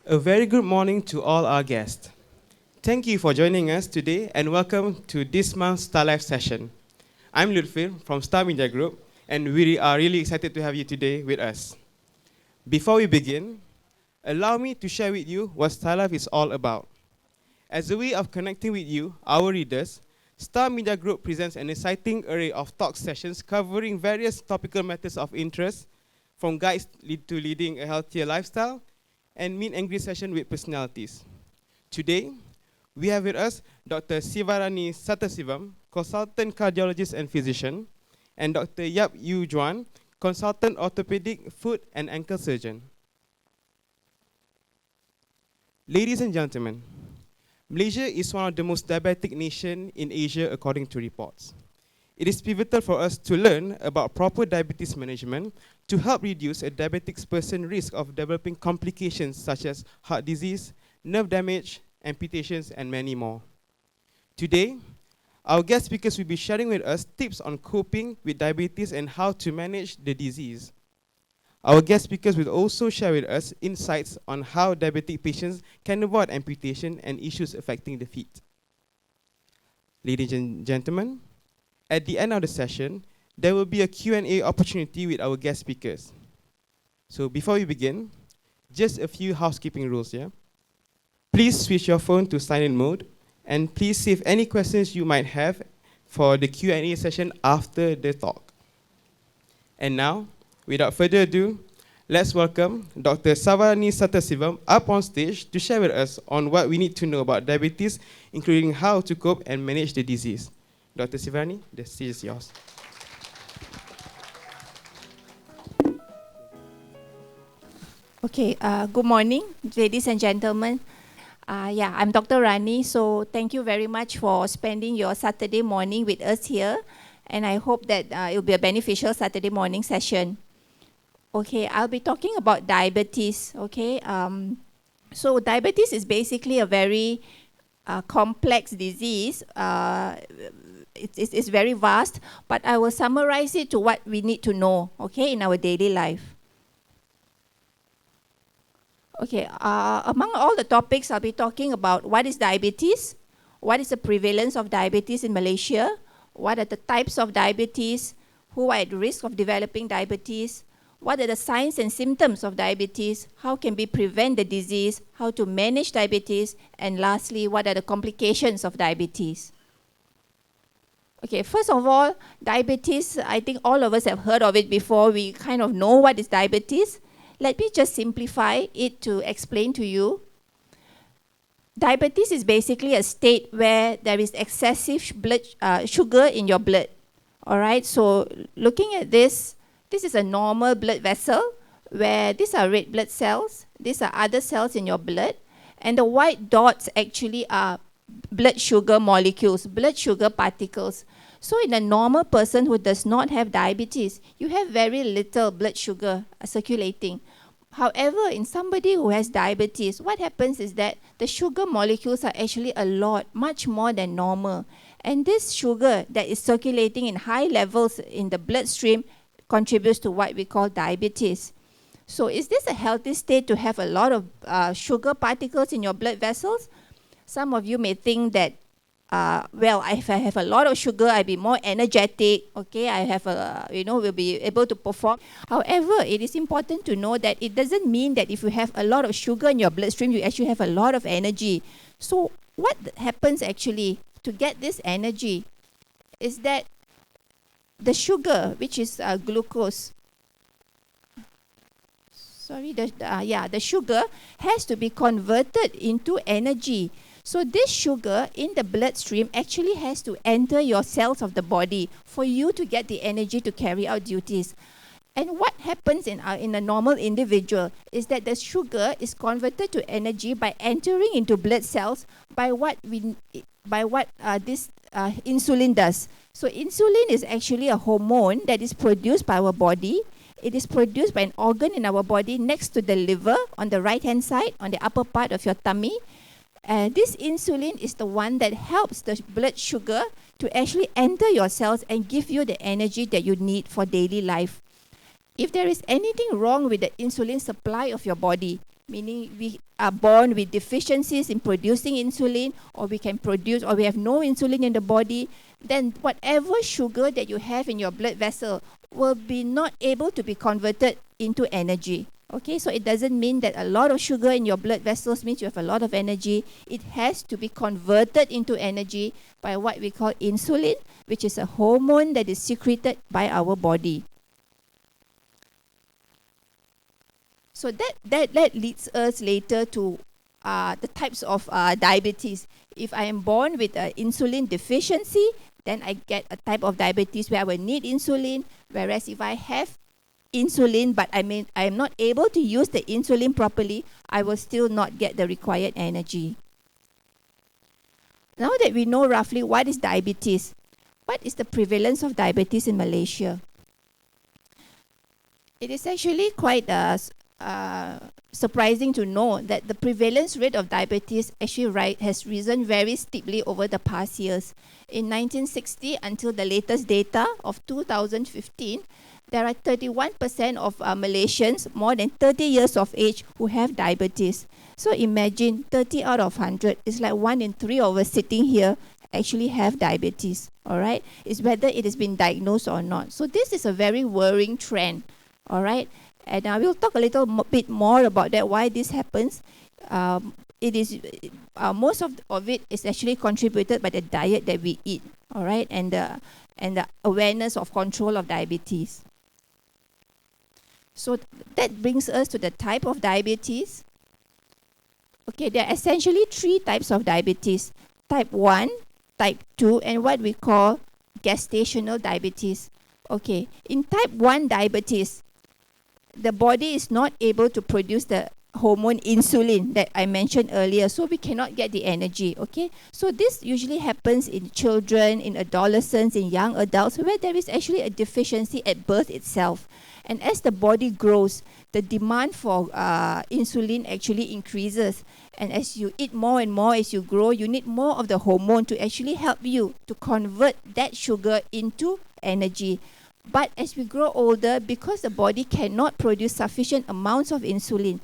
A very good morning to all our guests. Thank you for joining us today and welcome to this month's StarLIVE session. I'm Lutfir from Star Media Group and we are really excited to have you today with us. Before we begin, allow me to share with you what StarLIVE is all about. As a way of connecting with you, our readers, Star Media Group presents an exciting array of talk sessions covering various topical matters of interest, from guides to leading a healthier lifestyle, and meet and greet session with personalities. Today, we have with us Dr. Sivarani Sathasivam, consultant cardiologist and physician, and Dr. Yeap Ewe Juan, consultant orthopaedic, foot and ankle surgeon. Ladies and gentlemen, Malaysia is one of the most diabetic nations in Asia according to reports. It is pivotal for us to learn about proper diabetes management to help reduce a diabetic person's risk of developing complications such as heart disease, nerve damage, amputations, and many more. Today, our guest speakers will be sharing with us tips on coping with diabetes and how to manage the disease. Our guest speakers will also share with us insights on how diabetic patients can avoid amputation and issues affecting the feet. Ladies and gentlemen, at the end of the session, there will be a Q&A opportunity with our guest speakers. So before we begin, just a few housekeeping rules here. Please switch your phone to silent mode, and please save any questions you might have for the Q&A session after the talk. And now, without further ado, let's welcome Dr. Sivarani Sathasivam up on stage to share with us on what we need to know about diabetes, including how to cope and manage the disease. Dr. Sivarani, the stage is yours. Okay, good morning, ladies and gentlemen. I'm Dr. Rani, so thank you very much for spending your Saturday morning with us here, and I hope that it will be a beneficial Saturday morning session. Okay, I'll be talking about diabetes, okay? So diabetes is basically a very complex disease. It's very vast, but I will summarize it to what we need to know, okay, in our daily life. Okay, among all the topics, I'll be talking about what is diabetes, what is the prevalence of diabetes in Malaysia, what are the types of diabetes, who are at risk of developing diabetes, what are the signs and symptoms of diabetes, how can we prevent the disease, how to manage diabetes, and lastly, what are the complications of diabetes. Okay, first of all, diabetes, I think all of us have heard of it before. We kind of know what is diabetes. Let me just simplify it to explain to you. Diabetes is basically a state where there is excessive sugar in your blood. All right, so looking at this is a normal blood vessel where these are red blood cells, these are other cells in your blood, and the white dots actually are blood sugar molecules, blood sugar particles. So in a normal person who does not have diabetes, you have very little blood sugar circulating. However, in somebody who has diabetes, what happens is that the sugar molecules are actually a lot, much more than normal. And this sugar that is circulating in high levels in the bloodstream contributes to what we call diabetes. So is this a healthy state to have a lot of sugar particles in your blood vessels? Some of you may think that if I have a lot of sugar, I'll be more energetic, okay, I have will be able to perform. However, it is important to know that it doesn't mean that if you have a lot of sugar in your bloodstream, you actually have a lot of energy. So what happens actually to get this energy is that the sugar, which is glucose, the sugar has to be converted into energy. So this sugar in the bloodstream actually has to enter your cells of the body for you to get the energy to carry out duties. And what happens in a normal individual is that the sugar is converted to energy by entering into blood cells by what this insulin does. So insulin is actually a hormone that is produced by our body. It is produced by an organ in our body next to the liver on the right-hand side, on the upper part of your tummy. This insulin is the one that helps the blood sugar to actually enter your cells and give you the energy that you need for daily life. If there is anything wrong with the insulin supply of your body, meaning we are born with deficiencies in producing insulin, or we can produce, or we have no insulin in the body, then whatever sugar that you have in your blood vessel will be not able to be converted into energy. Okay, so it doesn't mean that a lot of sugar in your blood vessels means you have a lot of energy. It has to be converted into energy by what we call insulin, which is a hormone that is secreted by our body. So that leads us later to the types of diabetes. If I am born with an insulin deficiency, then I get a type of diabetes where I will need insulin. Whereas if I have insulin, but I am not able to use the insulin properly, I will still not get the required energy. Now that we know roughly what is diabetes, what is the prevalence of diabetes in Malaysia? It is actually quite surprising to know that the prevalence rate of diabetes actually has risen very steeply over the past years. In 1960 until the latest data of 2015, there are 31% of Malaysians more than 30 years of age who have diabetes. So imagine 30 out of 100, it's like 1 in 3 of us sitting here actually have diabetes, all right? It's whether it has been diagnosed or not. So this is a very worrying trend, all right? And we'll talk a little bit more about that, why this happens. It is most of it is actually contributed by the diet that we eat, all right, and the awareness of control of diabetes. So that brings us to the type of diabetes. Okay, there are essentially 3 types of diabetes: type 1, type 2, and what we call gestational diabetes. Okay, in type 1 diabetes, the body is not able to produce the hormone insulin that I mentioned earlier, so we cannot get the energy. Okay, so this usually happens in children, in adolescents, in young adults, where there is actually a deficiency at birth itself. And as the body grows, the demand for insulin actually increases. And as you eat more and more as you grow, you need more of the hormone to actually help you to convert that sugar into energy. But as we grow older, because the body cannot produce sufficient amounts of insulin,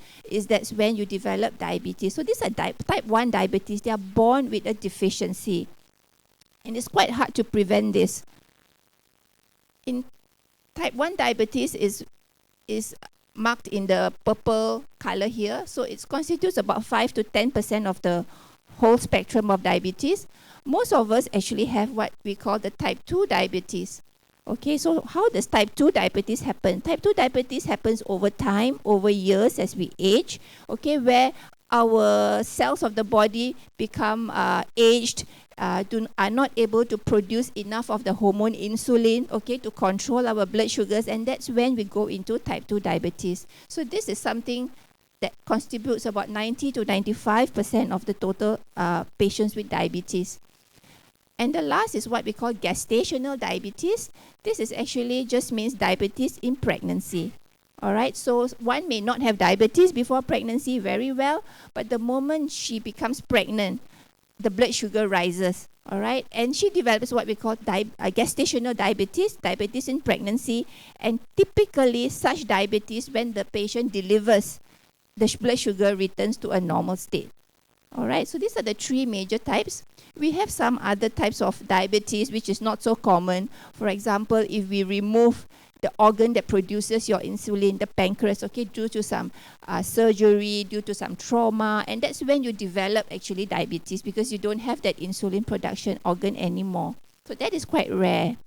that's when you develop diabetes. So these are type 1 diabetes. They are born with a deficiency. And it's quite hard to prevent this. In type 1 diabetes is marked in the purple color here. So it constitutes about 5 to 10% of the whole spectrum of diabetes. Most of us actually have what we call the type 2 diabetes. Okay, so how does type 2 diabetes happen? Type 2 diabetes happens over time, over years as we age, okay, where our cells of the body become aged, are not able to produce enough of the hormone insulin, okay, to control our blood sugars, and that's when we go into type 2 diabetes. So this is something that contributes about 90 to 95% of the total patients with diabetes. And the last is what we call gestational diabetes. This is actually just means diabetes in pregnancy. All right, so one may not have diabetes before pregnancy very well, but the moment she becomes pregnant, the blood sugar rises. All right, and she develops what we call gestational diabetes, diabetes in pregnancy. And typically such diabetes, when the patient delivers, the blood sugar returns to a normal state. All right, so these are the 3 major types. We have some other types of diabetes which is not so common. For example, if we remove the organ that produces your insulin, the pancreas, okay, due to some surgery, due to some trauma, and that's when you develop actually diabetes, because you don't have that insulin production organ anymore. So that is quite rare.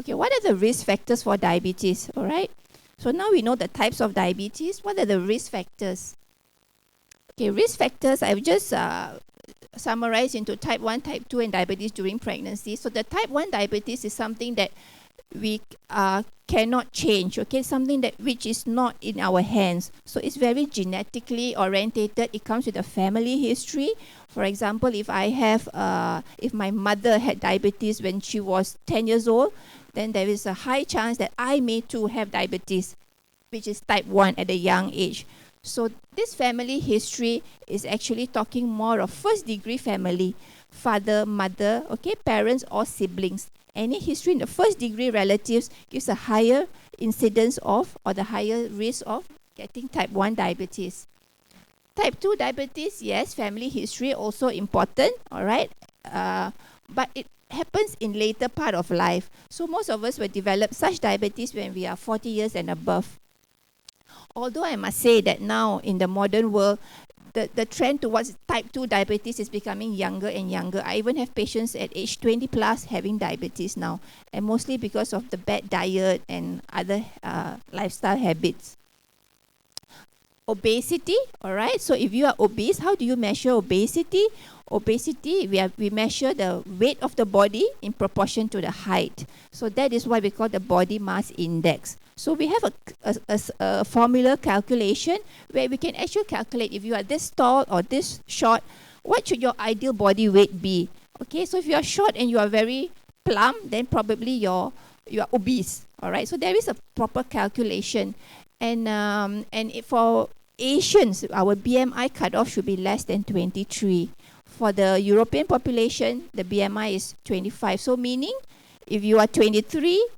Okay, what are the risk factors for diabetes? All right, so now we know the types of diabetes. What are the risk factors? Okay, risk factors I've just summarized into type 1, type 2, and diabetes during pregnancy. So the type 1 diabetes is something that we cannot change, okay, something that which is not in our hands. So it's very genetically orientated. It comes with a family history. For example, if my mother had diabetes when she was 10 years old, then there is a high chance that I may too have diabetes, which is type 1 at a young age. So this family history is actually talking more of first-degree family, father, mother, okay, parents or siblings. Any history in the first-degree relatives gives a higher incidence of, or the higher risk of getting type 1 diabetes. Type 2 diabetes, yes, family history also important, all right? But it happens in later part of life. So most of us will develop such diabetes when we are 40 years and above. Although I must say that now in the modern world, the trend towards type 2 diabetes is becoming younger and younger. I even have patients at age 20 plus having diabetes now, and mostly because of the bad diet and other lifestyle habits. Obesity, all right? So if you are obese, how do you measure obesity? Obesity, we measure the weight of the body in proportion to the height. So that is why we call the body mass index. So we have a formula calculation where we can actually calculate if you are this tall or this short, what should your ideal body weight be? Okay, so if you are short and you are very plump, then probably you are obese. All right, so there is a proper calculation, and for Asians, our BMI cutoff should be less than 23. For the European population, the BMI is 25. So meaning, if you are 23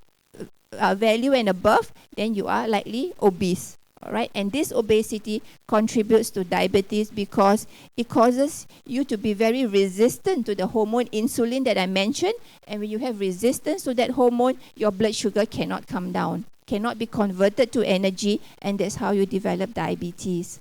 value and above, then you are likely obese. All right, and this obesity contributes to diabetes because it causes you to be very resistant to the hormone insulin that I mentioned. And when you have resistance to that hormone, your blood sugar cannot come down, cannot be converted to energy, and that's how you develop diabetes.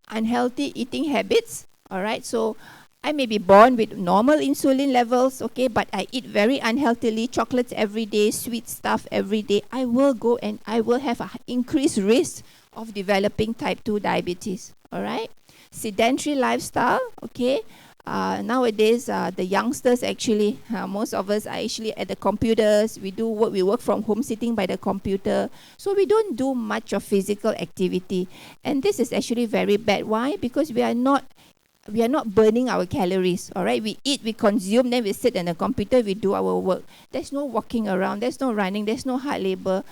Unhealthy eating habits. All right, so I may be born with normal insulin levels, okay, but I eat very unhealthily, chocolates every day, sweet stuff every day. I will go and I will have an increased risk of developing type 2 diabetes. All right, sedentary lifestyle, okay. Nowadays, the youngsters actually, most of us are actually at the computers. We work from home, sitting by the computer. So we don't do much of physical activity, and this is actually very bad. Why? Because we are not burning our calories, all right? We eat, we consume, then we sit in the computer, we do our work. There's no walking around, there's no running, there's no hard labor.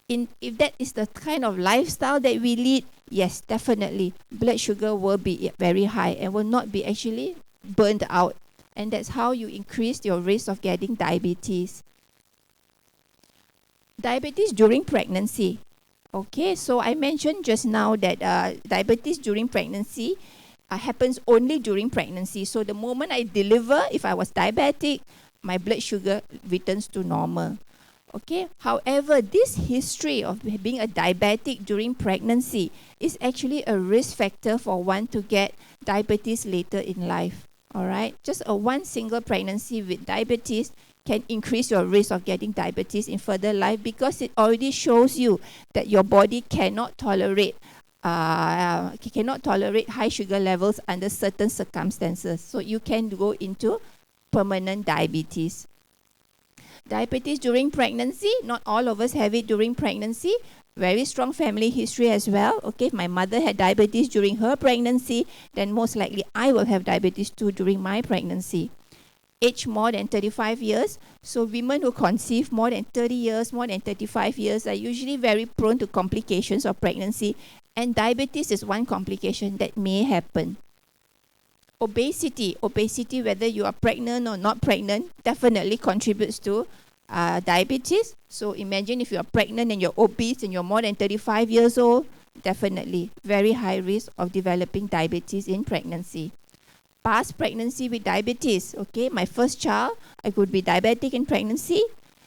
If that is the kind of lifestyle that we lead, yes, definitely, blood sugar will be very high and will not be actually burned out. And that's how you increase your risk of getting diabetes. Diabetes during pregnancy. Okay, so I mentioned just now that diabetes during pregnancy happens only during pregnancy. So the moment I deliver, if I was diabetic, my blood sugar returns to normal. Okay. However, this history of being a diabetic during pregnancy is actually a risk factor for one to get diabetes later in life. All right. Just one single pregnancy with diabetes can increase your risk of getting diabetes in further life because it already shows you that your body cannot tolerate high sugar levels under certain circumstances. So you can go into permanent diabetes. Diabetes during pregnancy, not all of us have it during pregnancy. Very strong family history as well. Okay, if my mother had diabetes during her pregnancy, then most likely I will have diabetes too during my pregnancy. Age more than 35 years. So women who conceive more than 30 years, more than 35 years are usually very prone to complications of pregnancy. And diabetes is one complication that may happen. Obesity, whether you are pregnant or not pregnant, definitely contributes to diabetes. So imagine if you are pregnant and you're obese and you're more than 35 years old, definitely very high risk of developing diabetes in pregnancy. Past pregnancy with diabetes, okay, my first child, I could be diabetic in pregnancy.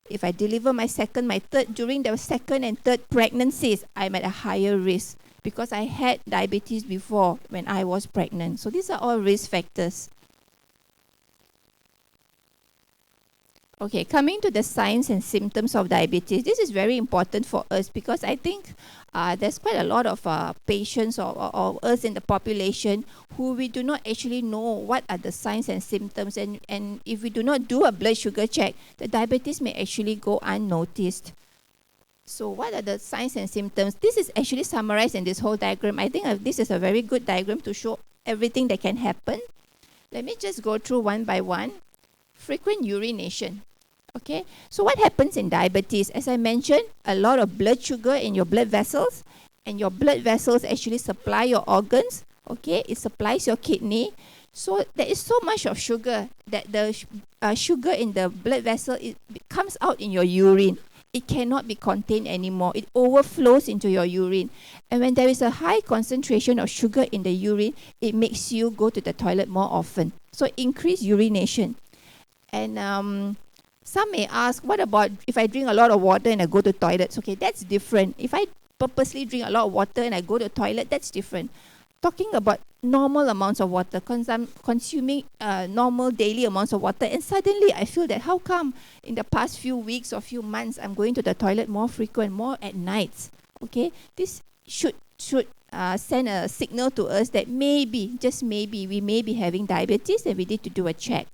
If I deliver my second, my third, during the second and third pregnancies, I'm at a higher risk because I had diabetes before when I was pregnant. So these are all risk factors. Okay, coming to the signs and symptoms of diabetes, this is very important for us because I think there's quite a lot of patients or us in the population who we do not actually know what are the signs and symptoms, and if we do not do a blood sugar check, the diabetes may actually go unnoticed. So what are the signs and symptoms? This is actually summarized in this whole diagram. I think this is a very good diagram to show everything that can happen. Let me just go through one by one. Frequent urination. Okay, so what happens in diabetes? As I mentioned, a lot of blood sugar in your blood vessels, and your blood vessels actually supply your organs. Okay, it supplies your kidney. So there is so much of sugar that the sugar in the blood vessel, it comes out in your urine. it cannot be contained anymore. It overflows into your urine. And when there is a high concentration of sugar in the urine, it makes you go to the toilet more often. So increase urination. And some may ask, what about if I drink a lot of water and I go to toilets? Okay, that's different. If I purposely drink a lot of water and I go to toilet, that's different. Talking about normal amounts of water, consuming normal daily amounts of water, and suddenly I feel that how come in the past few weeks or few months I'm going to the toilet more frequent, more at nights? Okay, this should send a signal to us that maybe, just maybe, we may be having diabetes and we need to do a check.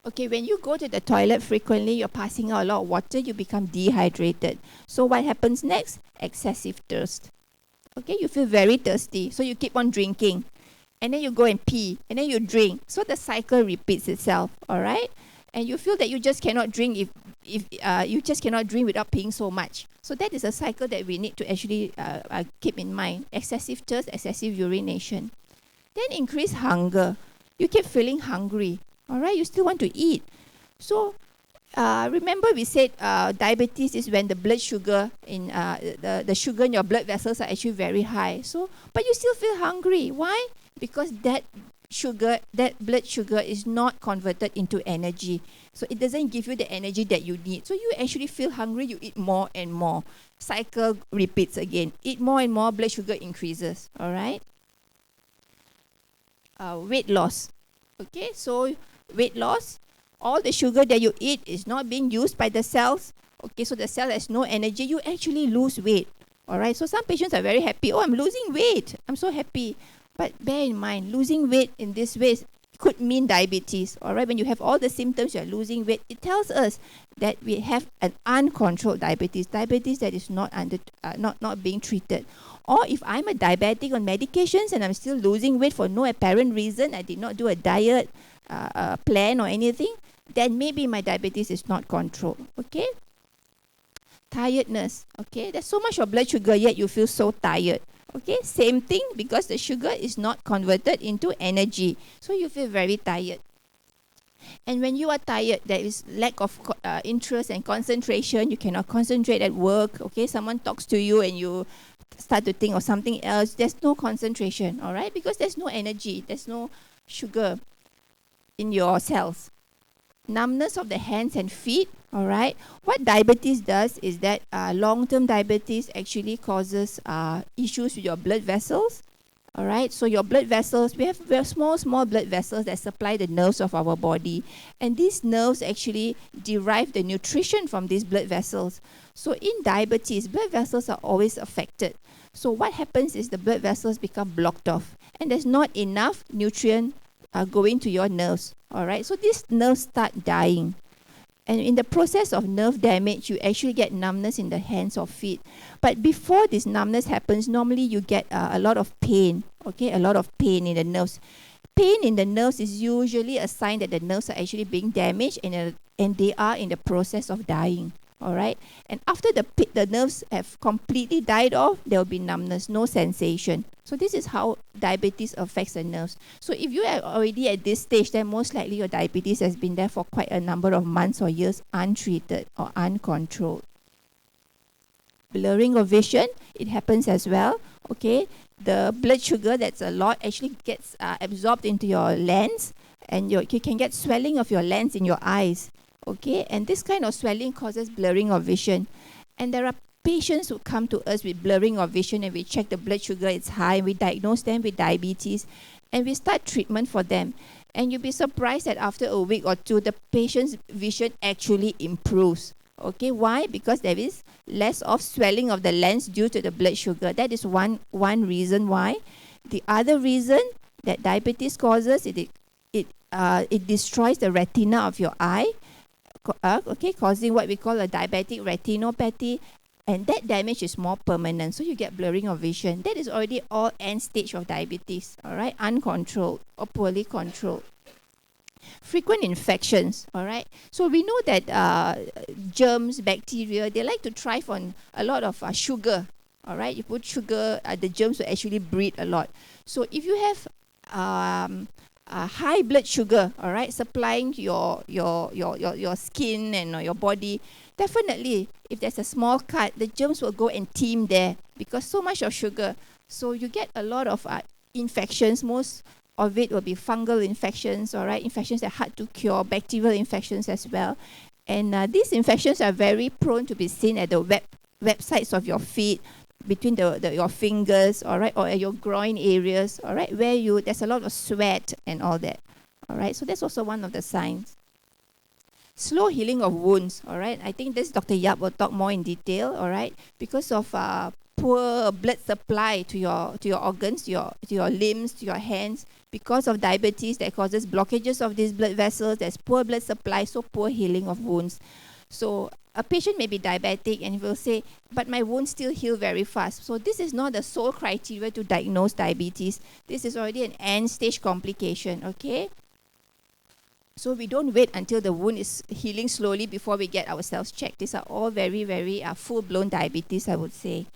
Okay, when you go to the toilet frequently, you're passing out a lot of water, you become dehydrated. So what happens next? Excessive thirst. Okay, you feel very thirsty, so you keep on drinking. And then you go and pee, and then you drink. So the cycle repeats itself, all right? And you feel that you just cannot drink if you just cannot drink without peeing so much. So that is a cycle that we need to actually keep in mind. Excessive thirst, excessive urination. Then increase hunger. You keep feeling hungry. All right, you still want to eat. So remember we said diabetes is when the blood sugar in the sugar in your blood vessels are actually very high. So, but you still feel hungry. Why? Because that blood sugar is not converted into energy. So it doesn't give you the energy that you need. So you actually feel hungry, you eat more and more. Cycle repeats again. Eat more and more, blood sugar increases. All right. Weight loss. Okay, so weight loss, all the sugar that you eat is not being used by the cells. Okay, so the cell has no energy. You actually lose weight. All right, so some patients are very happy. Oh, I'm losing weight. I'm so happy. But bear in mind, losing weight in this way could mean diabetes. All right, when you have all the symptoms, you're losing weight. It tells us that we have an uncontrolled diabetes that is not being treated. Or if I'm a diabetic on medications and I'm still losing weight for no apparent reason, I did not do a diet plan or anything, then maybe my diabetes is not controlled. Okay. Tiredness. Okay, there's so much of blood sugar yet you feel so tired. Okay, same thing, because the sugar is not converted into energy, so you feel very tired. And when you are tired, there is lack of interest and concentration. You cannot concentrate at work. Okay, someone talks to you and you start to think of something else. There's no concentration, all right, because there's no energy, there's no sugar in your cells. Numbness of the hands and feet. All right. What diabetes does is that long-term diabetes actually causes issues with your blood vessels. All right. So your blood vessels, we have small blood vessels that supply the nerves of our body, and these nerves actually derive the nutrition from these blood vessels. So in diabetes, blood vessels are always affected. So what happens is the blood vessels become blocked off, and there's not enough nutrient going to your nerves. All right. So these nerves start dying. And in the process of nerve damage, you actually get numbness in the hands or feet. But before this numbness happens, normally you get a lot of pain, okay, a lot of pain in the nerves. Pain in the nerves is usually a sign that the nerves are actually being damaged and they are in the process of dying, all right? And after the nerves have completely died off, there will be numbness, no sensation. So this is how diabetes affects the nerves. So if you are already at this stage, then most likely your diabetes has been there for quite a number of months or years, untreated or uncontrolled. Blurring of vision, it happens as well. Okay, the blood sugar that's a lot actually gets absorbed into your lens, and you can get swelling of your lens in your eyes. Okay, and this kind of swelling causes blurring of vision. And there are patients who come to us with blurring of vision, and we check the blood sugar, it's high, we diagnose them with diabetes, and we start treatment for them. And you'll be surprised that after a week or two, the patient's vision actually improves. Okay, why? Because there is less of swelling of the lens due to the blood sugar. That is one reason why. The other reason that diabetes causes, it destroys the retina of your eye, okay, causing what we call a diabetic retinopathy. And that damage is more permanent, so you get blurring of vision. That is already all end stage of diabetes, all right, uncontrolled or poorly controlled. Frequent infections, all right. So we know that germs, bacteria, they like to thrive on a lot of sugar, all right. You put sugar, the germs will actually breed a lot. So if you have high blood sugar, all right, supplying your skin and your body, definitely, if there's a small cut, the germs will go and teem there because so much of sugar. So you get a lot of infections. Most of it will be fungal infections, all right, infections that are hard to cure, bacterial infections as well. And these infections are very prone to be seen at the websites of your feet, between your fingers, all right, or at your groin areas, all right, where there's a lot of sweat and all that, all right. So that's also one of the signs. Slow healing of wounds, all right. I think this Dr. Yeap will talk more in detail, all right, because of poor blood supply to your organs, to your limbs, to your hands, because of diabetes that causes blockages of these blood vessels. There's poor blood supply, so poor healing of wounds. So a patient may be diabetic and will say, but my wounds still heal very fast. So this is not the sole criteria to diagnose diabetes. This is already an end-stage complication, okay? So we don't wait until the wound is healing slowly before we get ourselves checked. These are all very, very full-blown diabetes, I would say.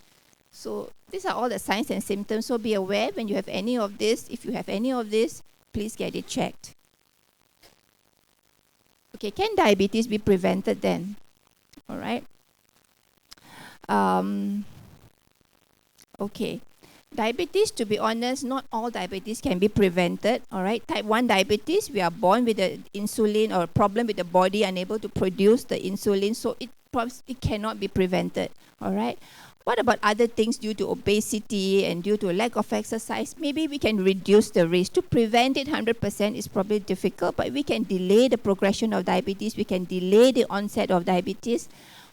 So these are all the signs and symptoms. So be aware when you have any of this. If you have any of this, please get it checked. Okay, can diabetes be prevented then? All right. Okay. Diabetes, to be honest, not all diabetes can be prevented. All right. Type 1 diabetes, we are born with the insulin or a problem with the body unable to produce the insulin. So it cannot be prevented. All right. What about other things due to obesity and due to lack of exercise? Maybe we can reduce the risk. To prevent it 100% is probably difficult, but we can delay the progression of diabetes. We can delay the onset of diabetes,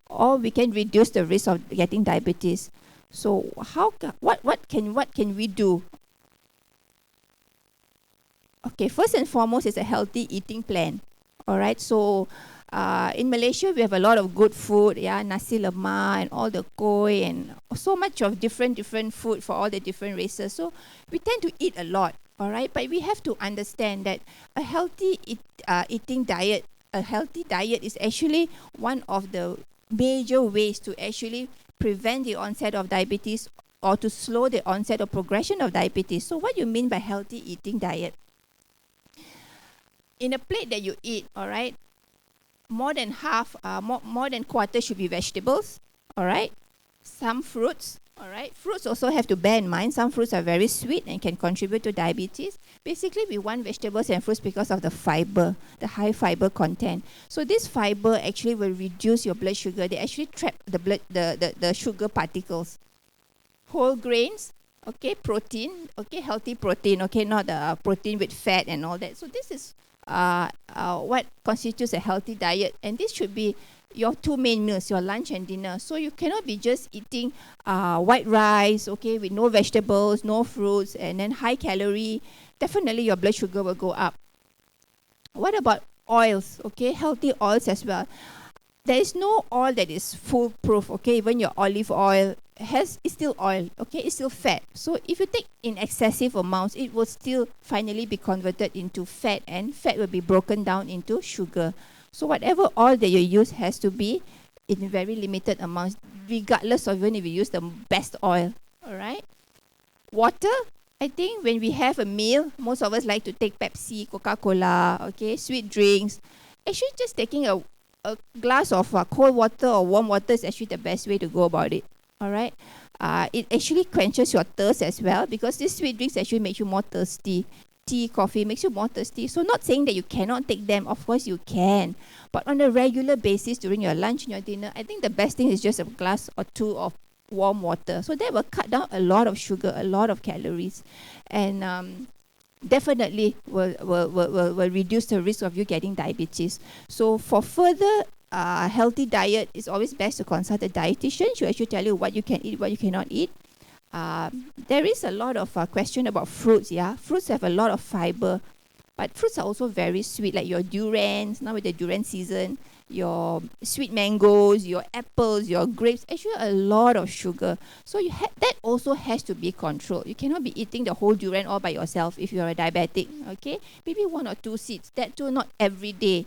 or we can reduce the risk of getting diabetes. So what can we do? Okay, first and foremost is a healthy eating plan. All right, so in Malaysia, we have a lot of good food, yeah, nasi lemak and all the koi and so much of different food for all the different races. So we tend to eat a lot, all right? But we have to understand that a healthy eating diet, a healthy diet is actually one of the major ways to actually prevent the onset of diabetes or to slow the onset or progression of diabetes. So what do you mean by healthy eating diet? In a plate that you eat, all right, more than quarter should be vegetables, all right? Some fruits, all right? Fruits also have to bear in mind, some fruits are very sweet and can contribute to diabetes. Basically, we want vegetables and fruits because of the fiber, the high fiber content. So this fiber actually will reduce your blood sugar. They actually trap the sugar particles. Whole grains, okay, protein, okay, healthy protein, okay, not protein with fat and all that. So this is what constitutes a healthy diet, and this should be your two main meals, your lunch and dinner. So you cannot be just eating white rice, okay, with no vegetables, no fruits, and then high calorie. Definitely your blood sugar will go up. What about oils? Okay, healthy oils as well. There is no oil that is foolproof, okay? Even your olive oil is still oil, okay? It's still fat. So if you take in excessive amounts, it will still finally be converted into fat, and fat will be broken down into sugar. So whatever oil that you use has to be in very limited amounts, regardless of even if you use the best oil, all right? Water, I think when we have a meal, most of us like to take Pepsi, Coca-Cola, okay? Sweet drinks. Actually, just taking a glass of cold water or warm water is actually the best way to go about it. All right. It actually quenches your thirst as well, because these sweet drinks actually make you more thirsty. Tea, coffee makes you more thirsty. So not saying that you cannot take them. Of course you can. But on a regular basis during your lunch and your dinner, I think the best thing is just a glass or two of warm water. So that will cut down a lot of sugar, a lot of calories. And definitely will reduce the risk of you getting diabetes. So for further healthy diet, it's always best to consult a dietitian. She'll actually tell you what you can eat, what you cannot eat. There is a lot of question about fruits. Yeah, fruits have a lot of fiber, but fruits are also very sweet, like your durians. Now with the durian season, your sweet mangoes, your apples, your grapes, actually a lot of sugar. So that also has to be controlled. You cannot be eating the whole durian all by yourself if you're a diabetic, okay? Maybe 1 or 2 seeds, that too not every day.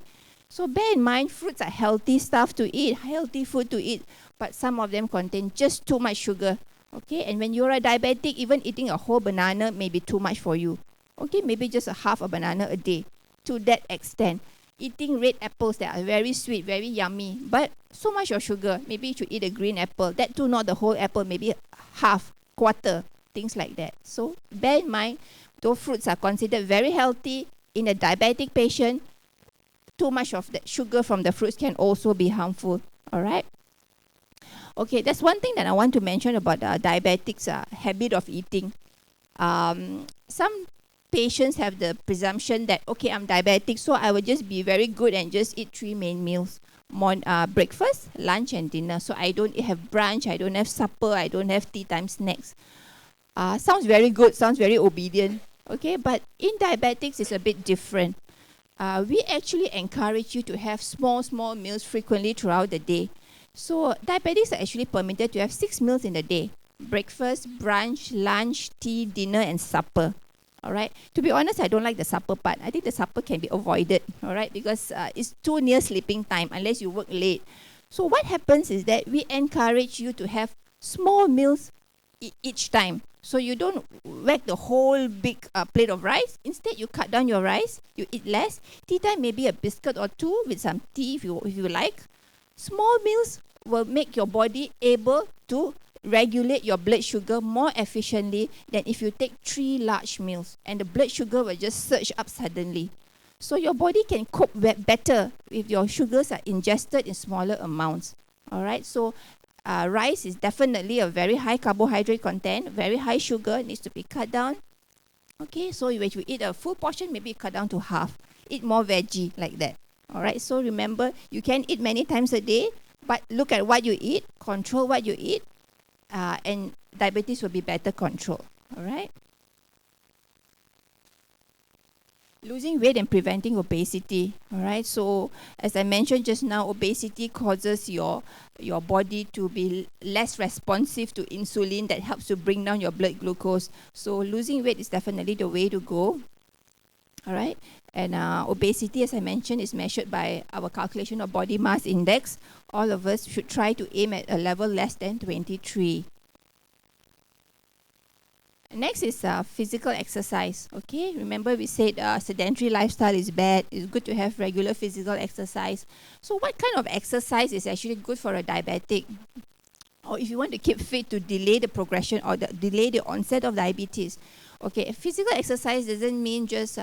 So bear in mind, fruits are healthy stuff to eat, healthy food to eat, but some of them contain just too much sugar, okay? And when you're a diabetic, even eating a whole banana may be too much for you, okay? Maybe just a half a banana a day, to that extent. eating red apples that are very sweet, very yummy, but so much of sugar. Maybe you should eat a green apple. That too, not the whole apple, maybe half, quarter, things like that. So bear in mind, those fruits are considered very healthy. In a diabetic patient, too much of the sugar from the fruits can also be harmful. All right. Okay, that's one thing that I want to mention about diabetics' habit of eating. Some patients have the presumption that, okay, I'm diabetic, so I will just be very good and just eat 3 main meals. Breakfast, lunch, and dinner. So I don't have brunch, I don't have supper, I don't have tea time snacks. Sounds very good, sounds very obedient. Okay, but in diabetics, it's a bit different. We actually encourage you to have small meals frequently throughout the day. So diabetics are actually permitted to have 6 meals in a day: breakfast, brunch, lunch, tea, dinner, and supper. All right. To be honest, I don't like the supper part. I think the supper can be avoided. All right, because it's too near sleeping time unless you work late. So what happens is that we encourage you to have small meals each time. So you don't whack the whole big plate of rice. Instead, you cut down your rice. You eat less. Tea time, maybe a biscuit or two with some tea if you like. Small meals will make your body able to regulate your blood sugar more efficiently than if you take 3 large meals, and the blood sugar will just surge up suddenly. So your body can cope better if your sugars are ingested in smaller amounts. All right, so rice is definitely a very high carbohydrate content, very high sugar, needs to be cut down. Okay, so when you eat a full portion, maybe cut down to half. Eat more veggie like that. All right, so remember, you can eat many times a day, but look at what you eat, control what you eat, and diabetes will be better controlled. All right. Losing weight and preventing obesity. All right. So as I mentioned just now, obesity causes your body to be less responsive to insulin that helps to bring down your blood glucose. So losing weight is definitely the way to go. All right. And obesity, as I mentioned, is measured by our calculation of body mass index. All of us should try to aim at a level less than 23. Next is physical exercise. Okay, remember we said sedentary lifestyle is bad. It's good to have regular physical exercise. So what kind of exercise is actually good for a diabetic? Or if you want to keep fit to delay the progression or delay the onset of diabetes. Okay, physical exercise doesn't mean just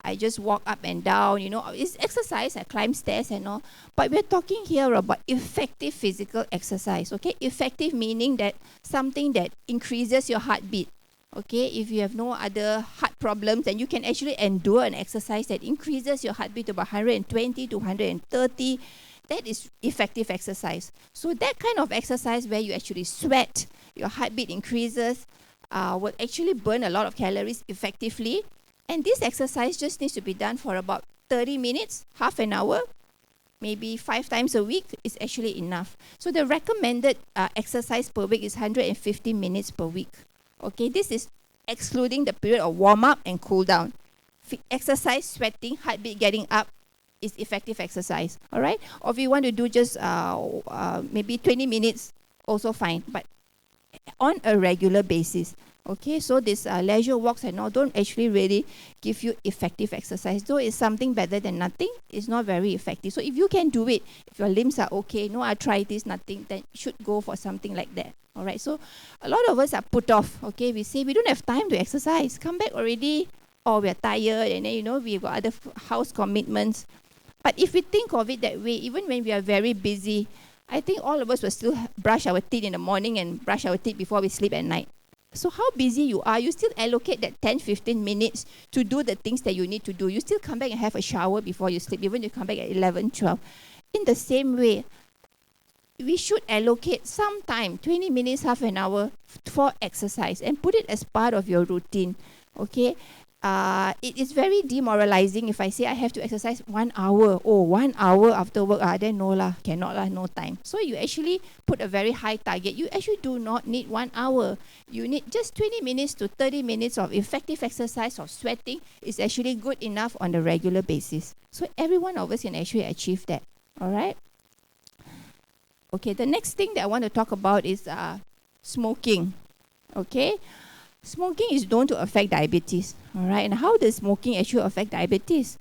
I just walk up and down, it's exercise, I climb stairs and all. But we're talking here about effective physical exercise, okay? Effective meaning that something that increases your heartbeat, okay? If you have no other heart problems, then you can actually endure an exercise that increases your heartbeat to about 120 to 130. That is effective exercise. So that kind of exercise where you actually sweat, your heartbeat increases, will actually burn a lot of calories effectively. And this exercise just needs to be done for about 30 minutes, half an hour, maybe 5 times a week is actually enough. So the recommended exercise per week is 150 minutes per week. Okay, this is excluding the period of warm-up and cool-down. Exercise, sweating, heartbeat getting up is effective exercise. All right? Or if you want to do just maybe 20 minutes, also fine. But on a regular basis. Okay, so this leisure walks and all don't actually really give you effective exercise. Though it's something better than nothing, it's not very effective. So if you can do it, if your limbs are okay, no arthritis, nothing, then you should go for something like that. All right, so a lot of us are put off. Okay, we say we don't have time to exercise. Come back already, or we're tired, and then we've got other house commitments. But if we think of it that way, even when we are very busy, I think all of us will still brush our teeth in the morning and brush our teeth before we sleep at night. So how busy you are, you still allocate that 10-15 minutes to do the things that you need to do. You still come back and have a shower before you sleep, even if you come back at 11-12. In the same way, we should allocate some time, 20 minutes, half an hour, for exercise and put it as part of your routine. Okay? It is very demoralizing if I say I have to exercise 1 hour. Oh, 1 hour after work, then no lah, cannot lah, no time. So you actually put a very high target. You actually do not need 1 hour. You need just 20 minutes to 30 minutes of effective exercise or sweating is actually good enough on a regular basis. So every one of us can actually achieve that. All right? Okay, the next thing that I want to talk about is smoking. Okay? Smoking is known to affect diabetes. All right, and how does smoking actually affect diabetes?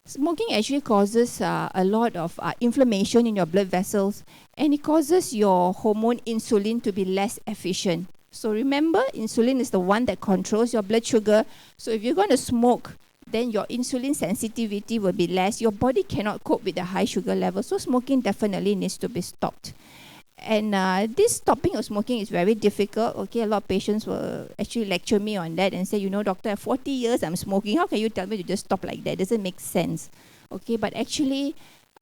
Smoking actually causes a lot of inflammation in your blood vessels, and it causes your hormone insulin to be less efficient. So remember, insulin is the one that controls your blood sugar. So if you're going to smoke, then your insulin sensitivity will be less. Your body cannot cope with the high sugar level. So smoking definitely needs to be stopped. And this stopping of smoking is very difficult. Okay, a lot of patients will actually lecture me on that and say, you know, doctor, at 40 years I'm smoking. How can you tell me to just stop like that? It doesn't make sense. Okay, but actually,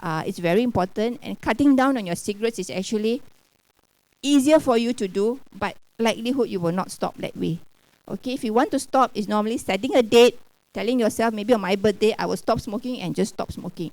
it's very important. And cutting down on your cigarettes is actually easier for you to do, but likelihood you will not stop that way. Okay, if you want to stop, it's normally setting a date, telling yourself, maybe on my birthday, I will stop smoking and just stop smoking.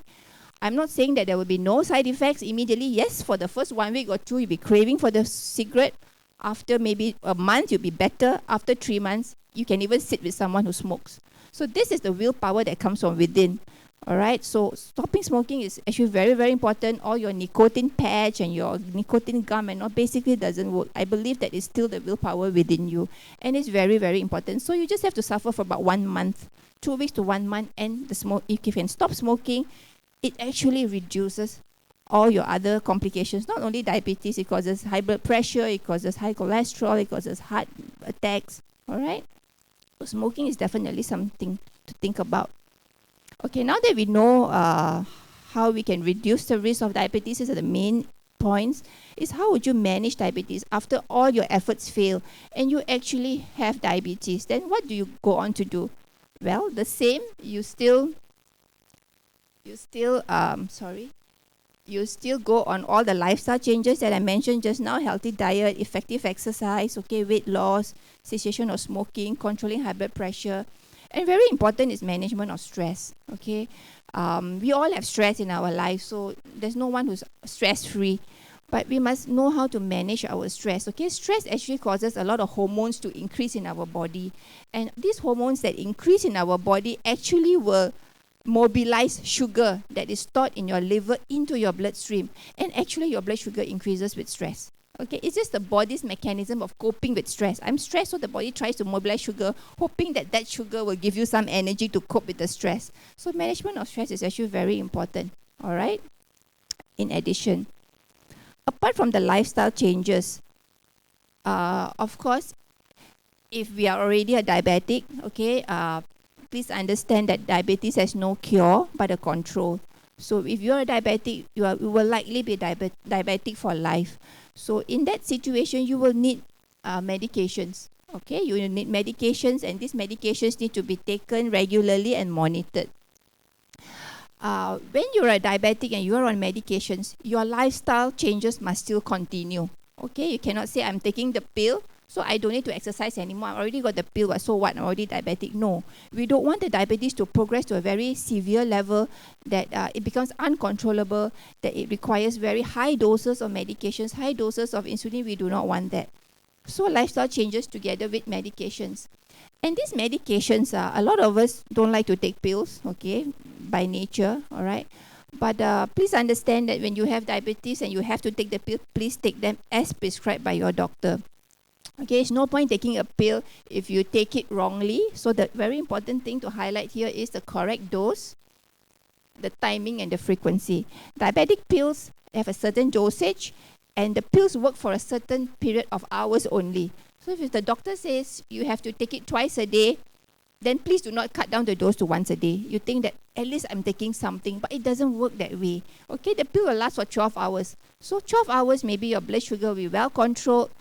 I'm not saying that there will be no side effects immediately. Yes, for the first 1 week or two, you'll be craving for the cigarette. After maybe a month, you'll be better. After 3 months, you can even sit with someone who smokes. So this is the willpower that comes from within. All right, so stopping smoking is actually very, very important. All your nicotine patch and your nicotine gum and all basically doesn't work. I believe that it's still the willpower within you. And it's very, very important. So you just have to suffer for about 1 month, 2 weeks to 1 month, and if you can stop smoking, it actually reduces all your other complications. Not only diabetes, it causes high blood pressure, it causes high cholesterol, it causes heart attacks. All right? So smoking is definitely something to think about. Okay, now that we know how we can reduce the risk of diabetes, these are the main points, is how would you manage diabetes after all your efforts fail and you actually have diabetes? Then what do you go on to do? Well, the same, you still go on all the lifestyle changes that I mentioned just now: healthy diet, effective exercise, okay, weight loss, cessation of smoking, controlling high blood pressure. And very important is management of stress, okay? We all have stress in our life, so there's no one who's stress-free. But we must know how to manage our stress, okay? Stress actually causes a lot of hormones to increase in our body. And these hormones that increase in our body actually will mobilize sugar that is stored in your liver into your bloodstream. And actually your blood sugar increases with stress. Okay, it's just the body's mechanism of coping with stress. I'm stressed, so the body tries to mobilize sugar, hoping that that sugar will give you some energy to cope with the stress. So management of stress is actually very important, all right? In addition, apart from the lifestyle changes, of course, if we are already a diabetic, okay, please understand that diabetes has no cure but a control. So if you're a diabetic, you will likely be diabetic for life. So in that situation, you will need medications. Okay, you will need medications, and these medications need to be taken regularly and monitored. When you're a diabetic and you're on medications, your lifestyle changes must still continue. Okay, you cannot say, I'm taking the pill, so I don't need to exercise anymore. I already got the pill, so what? I'm already diabetic. No, we don't want the diabetes to progress to a very severe level that it becomes uncontrollable, that it requires very high doses of medications, high doses of insulin. We do not want that. So lifestyle changes together with medications. And these medications, a lot of us don't like to take pills, okay, by nature, all right? But please understand that when you have diabetes and you have to take the pill, please take them as prescribed by your doctor. Okay, it's no point taking a pill if you take it wrongly. So the very important thing to highlight here is the correct dose, the timing, and the frequency. Diabetic pills have a certain dosage, and the pills work for a certain period of hours only. So if the doctor says you have to take it twice a day, then please do not cut down the dose to once a day. You think that at least I'm taking something, but it doesn't work that way. Okay, the pill will last for 12 hours. So 12 hours, maybe your blood sugar will be well controlled.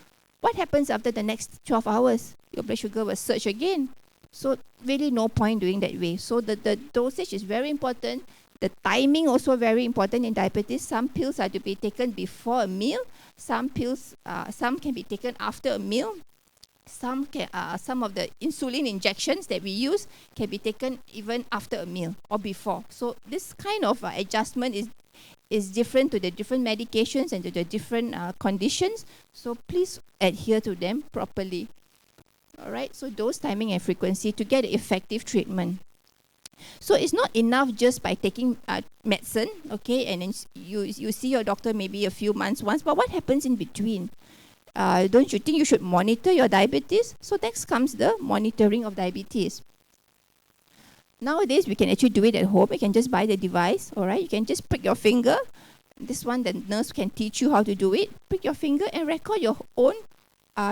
What happens after the next 12 hours? Your blood sugar will surge again. So really no point doing that way. So the dosage is very important. The timing also very important in diabetes. Some pills are to be taken before a meal. Some pills, some can be taken after a meal. Some of the insulin injections that we use can be taken even after a meal or before. So this kind of adjustment is different to the different medications and to the different conditions. So please adhere to them properly. All right, so dose, timing, and frequency to get effective treatment. So it's not enough just by taking medicine, okay, and then you see your doctor maybe a few months once, but what happens in between? Don't you think you should monitor your diabetes? So next comes the monitoring of diabetes. Nowadays, we can actually do it at home. You can just buy the device, all right? You can just prick your finger. This one, the nurse can teach you how to do it. Prick your finger and record your own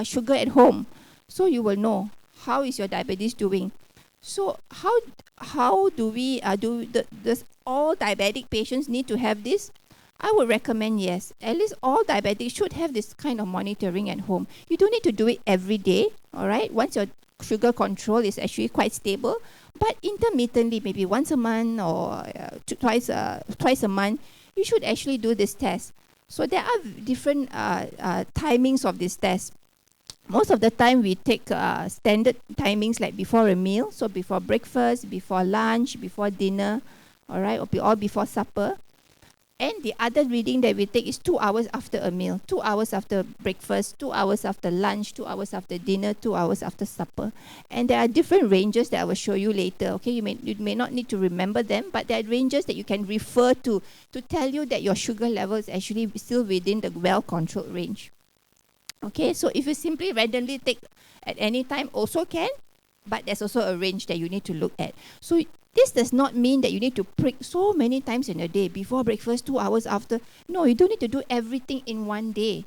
sugar at home. So you will know how is your diabetes doing. So how do we does all diabetic patients need to have this? I would recommend yes. At least all diabetics should have this kind of monitoring at home. You don't need to do it every day, all right? Once your sugar control is actually quite stable, but intermittently, maybe once a month or twice a month, you should actually do this test. So there are different timings of this test. Most of the time, we take standard timings like before a meal, so before breakfast, before lunch, before dinner, all right, or before supper. And the other reading that we take is 2 hours after a meal, 2 hours after breakfast, 2 hours after lunch, 2 hours after dinner, 2 hours after supper. And there are different ranges that I will show you later. Okay, you may not need to remember them, but there are ranges that you can refer to tell you that your sugar level is actually still within the well-controlled range. Okay, so if you simply randomly take at any time, also can, but there's also a range that you need to look at. So this does not mean that you need to prick so many times in a day, before breakfast, 2 hours after. No, you don't need to do everything in one day.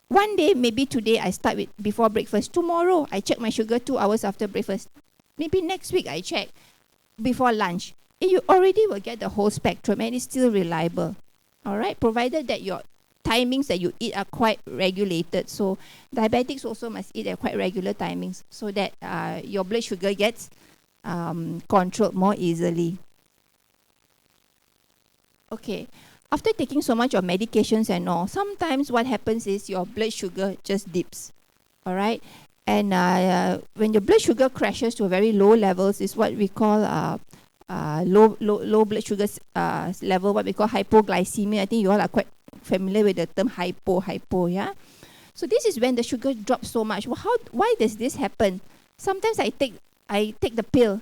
One day, maybe today I start with before breakfast. Tomorrow, I check my sugar 2 hours after breakfast. Maybe next week, I check before lunch. And you already will get the whole spectrum, and it's still reliable. All right, provided that your timings that you eat are quite regulated. So diabetics also must eat at quite regular timings so that your blood sugar gets controlled more easily. Okay, after taking so much of medications and all, sometimes what happens is your blood sugar just dips, all right? And when your blood sugar crashes to very low levels is what we call low blood sugar level, what we call hypoglycemia. I think you all are quite familiar with the term hypo, yeah? So this is when the sugar drops so much. Well, why does this happen? Sometimes I take the pill,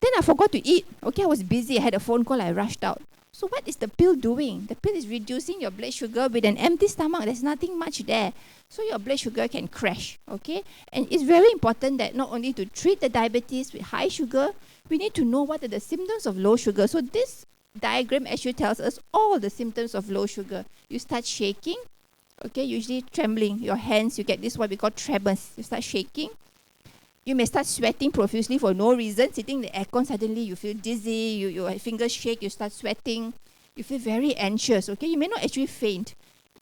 then I forgot to eat. Okay, I was busy, I had a phone call, I rushed out. So what is the pill doing? The pill is reducing your blood sugar with an empty stomach. There's nothing much there. So your blood sugar can crash, okay? And it's very important that not only to treat the diabetes with high sugar, we need to know what are the symptoms of low sugar. So this diagram actually tells us all the symptoms of low sugar. You start shaking, okay, usually trembling. Your hands, you get this what we call tremors. You start shaking. You may start sweating profusely for no reason. Sitting in the aircon, suddenly you feel dizzy, your fingers shake, you start sweating. You feel very anxious, okay? You may not actually faint.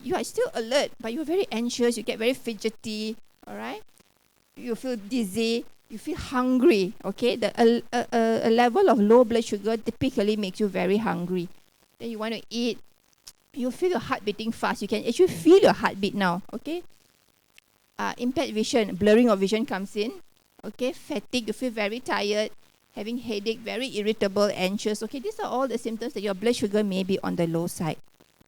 You are still alert, but you're very anxious. You get very fidgety, all right? You feel dizzy. You feel hungry, okay? A level of low blood sugar typically makes you very hungry. Then you want to eat. You feel your heart beating fast. You can actually feel your heartbeat now, okay? Impaired vision, blurring of vision comes in. Okay, fatigue, you feel very tired, having headache, very irritable, anxious. Okay, these are all the symptoms that your blood sugar may be on the low side.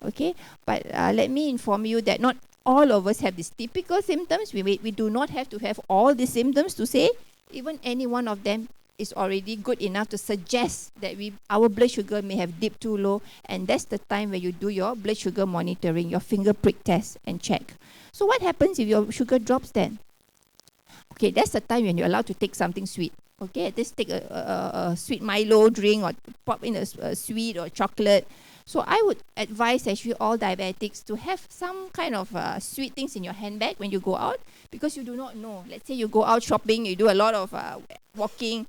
Okay, but let me inform you that not all of us have these typical symptoms. We do not have to have all the symptoms to say. Even any one of them is already good enough to suggest that our blood sugar may have dipped too low, and that's the time when you do your blood sugar monitoring, your finger prick test and check. So what happens if your sugar drops then? Okay, that's the time when you're allowed to take something sweet. Okay, just take a sweet Milo drink or pop in a sweet or chocolate. So I would advise actually all diabetics to have some kind of sweet things in your handbag when you go out, because you do not know. Let's say you go out shopping, you do a lot of walking,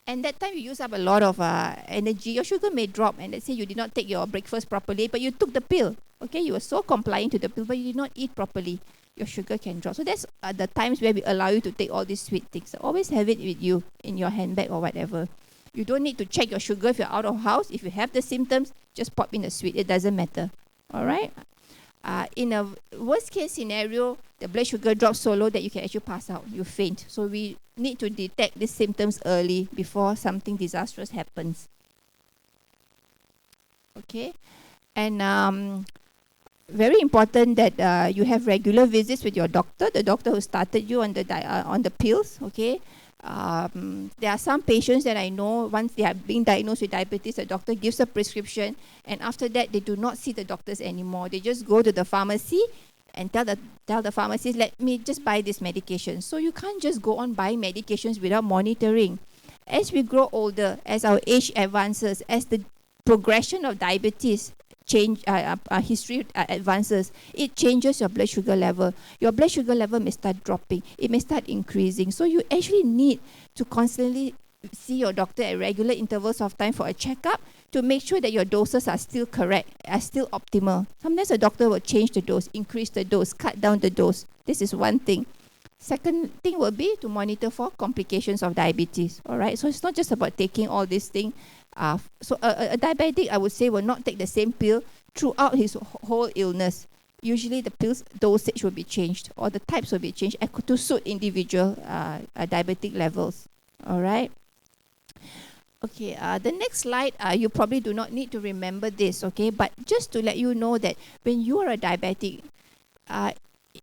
and that time you use up a lot of energy. Your sugar may drop, and let's say you did not take your breakfast properly, but you took the pill. Okay, you were so compliant to the pill, but you did not eat properly. Your sugar can drop. So that's the times where we allow you to take all these sweet things. So always have it with you in your handbag or whatever. You don't need to check your sugar if you're out of house. If you have the symptoms, just pop in a sweet. It doesn't matter. All right? In a worst case scenario, the blood sugar drops so low that you can actually pass out. You faint. So we need to detect these symptoms early before something disastrous happens. Okay? And very important that you have regular visits with your doctor, the doctor who started you on the pills, okay? There are some patients that I know, once they are being diagnosed with diabetes, the doctor gives a prescription, and after that, they do not see the doctors anymore. They just go to the pharmacy and tell the pharmacist, let me just buy this medication. So you can't just go on buying medications without monitoring. as we grow older, as our age advances, as the progression of diabetes history advances, it changes your blood sugar level. Your blood sugar level may start dropping. It may start increasing. So you actually need to constantly see your doctor at regular intervals of time for a checkup to make sure that your doses are still correct, are still optimal. Sometimes the doctor will change the dose, increase the dose, cut down the dose. This is one thing. Second thing will be to monitor for complications of diabetes. All right, so it's not just about taking all these things. So a diabetic, I would say, will not take the same pill throughout his whole illness. Usually the pills dosage will be changed, or the types will be changed to suit individual diabetic levels. All right. Okay, the next slide, you probably do not need to remember this, okay? But just to let you know that when you are a diabetic,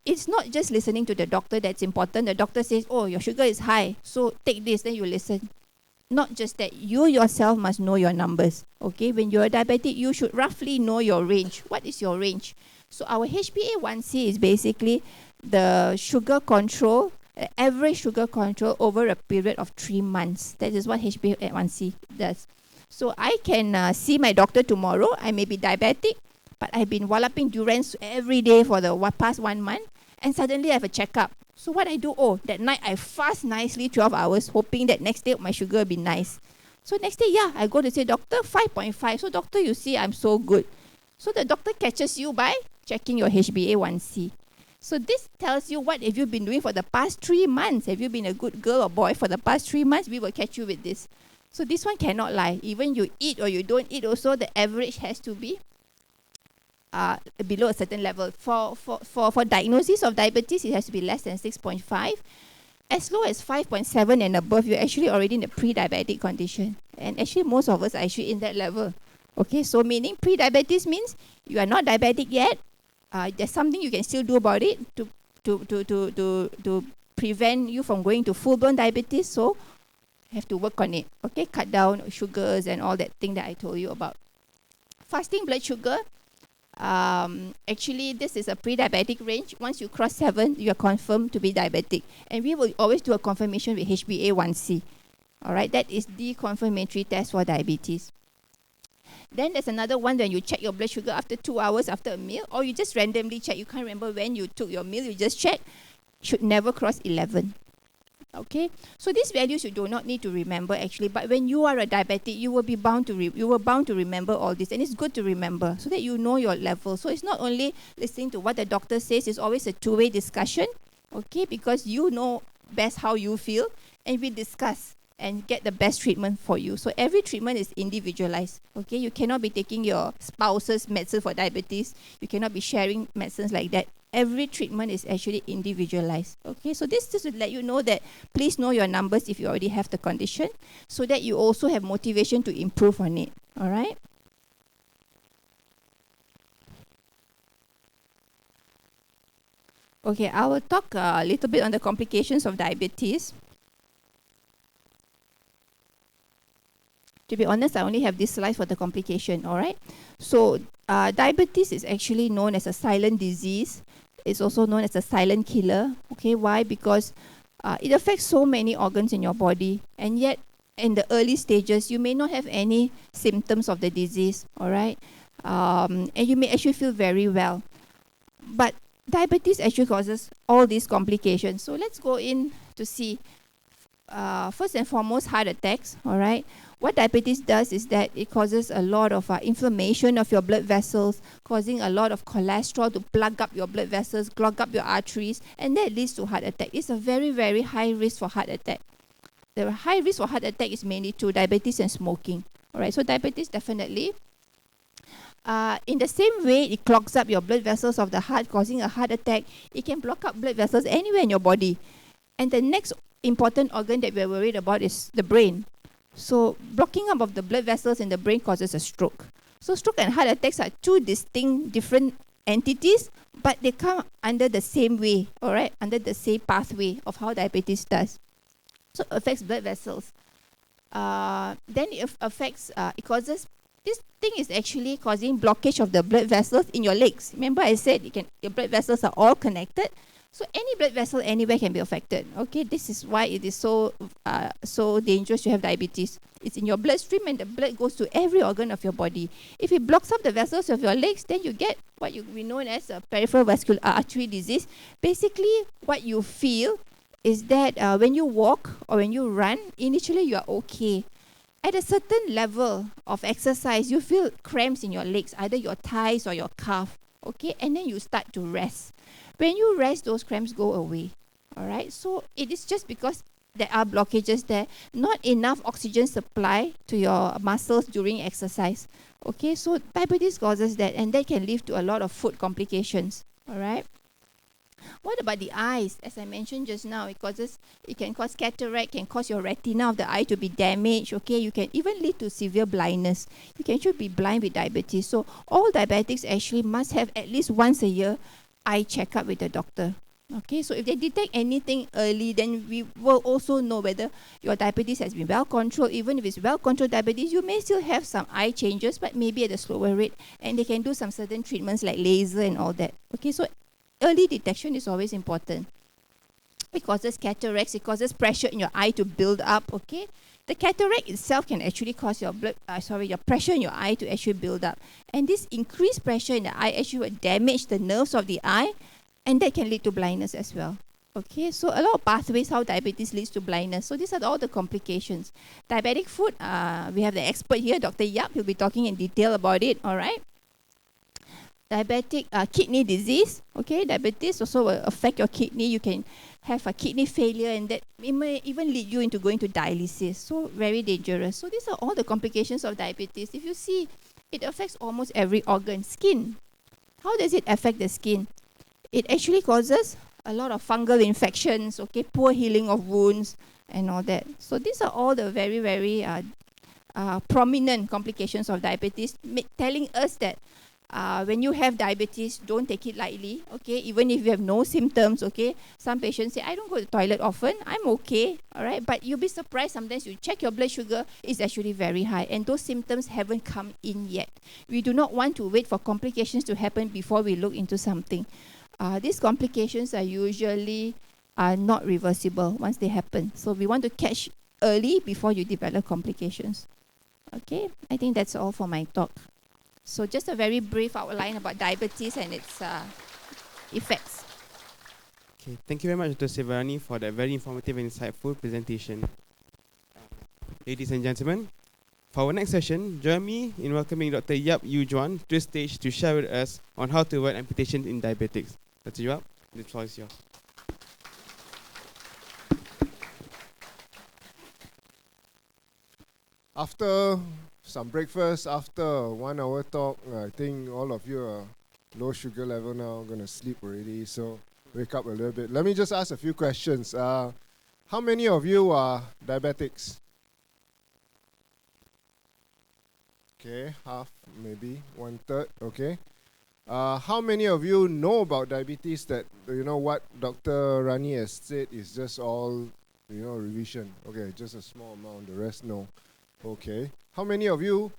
it's not just listening to the doctor that's important. The doctor says, oh, your sugar is high, so take this, then you listen. Not just that, you yourself must know your numbers, okay? When you're a diabetic, you should roughly know your range. What is your range? So our HbA1c is basically the sugar control, average sugar control over a period of 3 months. That is what HbA1c does. So I can see my doctor tomorrow. I may be diabetic, but I've been walloping durians every day for the past 1 month, and suddenly I have a checkup. So what I do, that night I fast nicely 12 hours, hoping that next day my sugar will be nice. So next day, I go to say, doctor, 5.5. So doctor, you see, I'm so good. So the doctor catches you by checking your HbA1c. So this tells you what have you been doing for the past 3 months. Have you been a good girl or boy for the past 3 months? We will catch you with this. So this one cannot lie. Even you eat or you don't eat also, the average has to be below a certain level. For diagnosis of diabetes, it has to be less than 6.5. As low as 5.7 and above, you're actually already in a pre-diabetic condition. And actually, most of us are actually in that level. Okay, so meaning pre-diabetes means you are not diabetic yet. There's something you can still do about it to prevent you from going to full-blown diabetes. So you have to work on it. Okay, cut down sugars and all that thing that I told you about. Fasting blood sugar. Actually, this is a pre-diabetic range. Once you cross 7, you are confirmed to be diabetic. And we will always do a confirmation with HbA1c. All right, that is the confirmatory test for diabetes. Then there's another one when you check your blood sugar after 2 hours after a meal, or you just randomly check. You can't remember when you took your meal, you just check. Should never cross 11. Okay, so these values you do not need to remember actually, but when you are a diabetic, you will be bound to remember all this, and it's good to remember so that you know your level. So it's not only listening to what the doctor says, it's always a two-way discussion, okay, because you know best how you feel, and we discuss and get the best treatment for you. So every treatment is individualized, okay? You cannot be taking your spouse's medicine for diabetes. You cannot be sharing medicines like that. Every treatment is actually individualized, okay? So this is to let you know that please know your numbers if you already have the condition, so that you also have motivation to improve on it, all right? Okay, I will talk a little bit on the complications of diabetes. To be honest, I only have this slide for the complication, all right? So diabetes is actually known as a silent disease. It's also known as a silent killer, okay? Why? Because it affects so many organs in your body, and yet in the early stages, you may not have any symptoms of the disease, all right? And you may actually feel very well. But diabetes actually causes all these complications. So let's go in to see, first and foremost, heart attacks, all right? What diabetes does is that it causes a lot of inflammation of your blood vessels, causing a lot of cholesterol to plug up your blood vessels, clog up your arteries, and that leads to heart attack. It's a very, very high risk for heart attack. The high risk for heart attack is mainly to diabetes and smoking. All right, so diabetes definitely. In the same way, it clogs up your blood vessels of the heart, causing a heart attack. It can block up blood vessels anywhere in your body. And the next important organ that we're worried about is the brain. So blocking up of the blood vessels in the brain causes a stroke. So stroke and heart attacks are two distinct, different entities, but they come under the same way, all right, under the same pathway of how diabetes does. So it affects blood vessels. Then it affects, this thing is actually causing blockage of the blood vessels in your legs. Remember I said your blood vessels are all connected. So any blood vessel anywhere can be affected. Okay, this is why it is so dangerous to have diabetes. It's in your bloodstream and the blood goes to every organ of your body. If it blocks up the vessels of your legs, then you get what we know as a peripheral vascular artery disease. Basically, what you feel is that when you walk or when you run, initially you are okay. At a certain level of exercise, you feel cramps in your legs, either your thighs or your calf. Okay, and then you start to rest. When you rest, those cramps go away. All right, so it is just because there are blockages there, not enough oxygen supply to your muscles during exercise. Okay, so diabetes causes that, and that can lead to a lot of foot complications. All right. What about the eyes? As I mentioned just now, it can cause cataract, can cause your retina of the eye to be damaged. Okay, you can even lead to severe blindness. You can actually be blind with diabetes. So all diabetics actually must have at least once a year eye checkup with the doctor. Okay, so if they detect anything early, then we will also know whether your diabetes has been well controlled. Even if it's well controlled diabetes, you may still have some eye changes, but maybe at a slower rate, and they can do some certain treatments like laser and all that. Okay, so early detection is always important. It causes cataracts, it causes pressure in your eye to build up, okay? The cataract itself can actually cause your your pressure in your eye to actually build up. And this increased pressure in the eye actually will damage the nerves of the eye, and that can lead to blindness as well. Okay, so a lot of pathways how diabetes leads to blindness. So these are all the complications. Diabetic foot, we have the expert here, Dr. Yeap. He'll be talking in detail about it, all right? Diabetic kidney disease, okay, diabetes also will affect your kidney. You can have a kidney failure, and that it may even lead you into going to dialysis. So very dangerous. So these are all the complications of diabetes. If you see, it affects almost every organ. Skin, how does it affect the skin? It actually causes a lot of fungal infections, okay, poor healing of wounds and all that. So these are all the very, very prominent complications of diabetes, telling us that when you have diabetes, don't take it lightly, okay? Even if you have no symptoms, okay? Some patients say, I don't go to the toilet often, I'm okay, all right? But you'll be surprised sometimes you check your blood sugar, it's actually very high, and those symptoms haven't come in yet. We do not want to wait for complications to happen before we look into something. These complications are usually not reversible once they happen. So we want to catch early before you develop complications. Okay, I think that's all for my talk. So just a very brief outline about diabetes and its effects. Okay, thank you very much, Dr. Sivarani, for that very informative and insightful presentation. Ladies and gentlemen, for our next session, join me in welcoming Dr. Yeap Ewe Juan to the stage to share with us on how to avoid amputation in diabetics. Dr. Yeap, the floor is yours. After some breakfast, after a 1 hour talk, I think all of you are low sugar level now, going to sleep already, so wake up a little bit. Let me just ask a few questions. How many of you are diabetics? Okay, half, maybe 1/3, okay. How many of you know about diabetes that, you know, what Dr. Rani has said is just all, you know, revision? Okay, just a small amount, the rest no. Okay. How many of you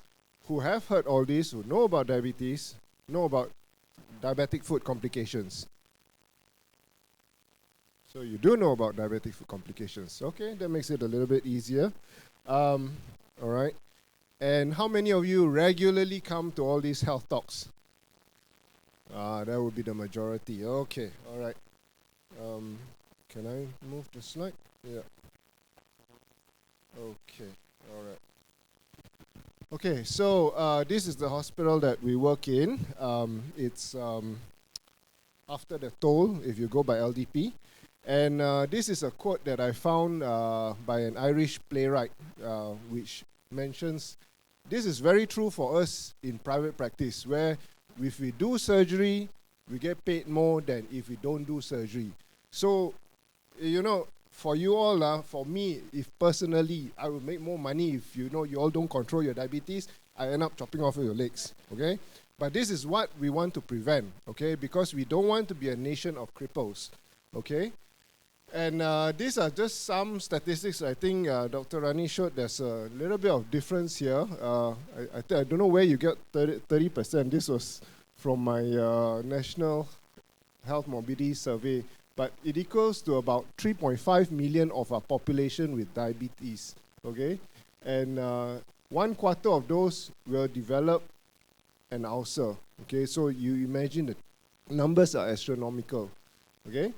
who have heard all this, who know about diabetes, know about diabetic foot complications? So you do know about diabetic foot complications. Okay, that makes it a little bit easier. All right. And how many of you regularly come to all these health talks? That would be the majority. Okay, all right. Can I move the slide? Yeah. Okay, all right. Okay, so this is the hospital that we work in. It's after the toll, if you go by LDP. And this is a quote that I found by an Irish playwright, which mentions, this is very true for us in private practice, where if we do surgery, we get paid more than if we don't do surgery. So, you know, for you all, for me, if personally, I will make more money if you know you all don't control your diabetes, I end up chopping off your legs, okay? But this is what we want to prevent, okay? Because we don't want to be a nation of cripples, okay? And these are just some statistics. I think Dr. Rani showed there's a little bit of difference here. I don't know where you get 30%. This was from my National Health Morbidity Survey but it equals to about 3.5 million of our population with diabetes, okay? And 1/4 of those will develop an ulcer, okay? So you imagine the numbers are astronomical, okay?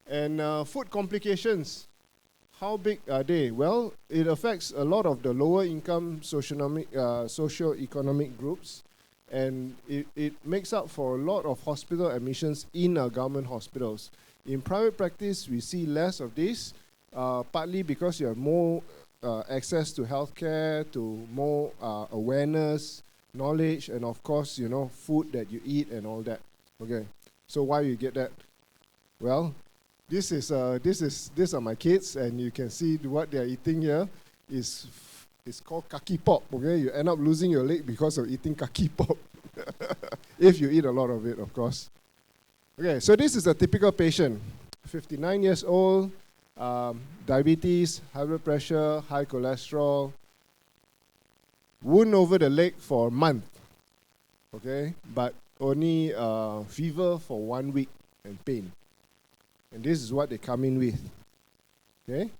And food complications, how big are they? Well, it affects a lot of the lower income socio-economic groups, and it makes up for a lot of hospital admissions in our government hospitals. In private practice, we see less of this, partly because you have more access to healthcare, to more awareness, knowledge, and of course, you know, food that you eat and all that. Okay, so why you get that? Well, these are my kids, and you can see what they are eating here. It's called kaki pop. Okay, you end up losing your leg because of eating kaki pop, if you eat a lot of it, of course. Okay, so this is a typical patient, 59 years old, diabetes, high blood pressure, high cholesterol, wound over the leg for a month, okay, but only fever for 1 week and pain. And this is what they come in with, okay.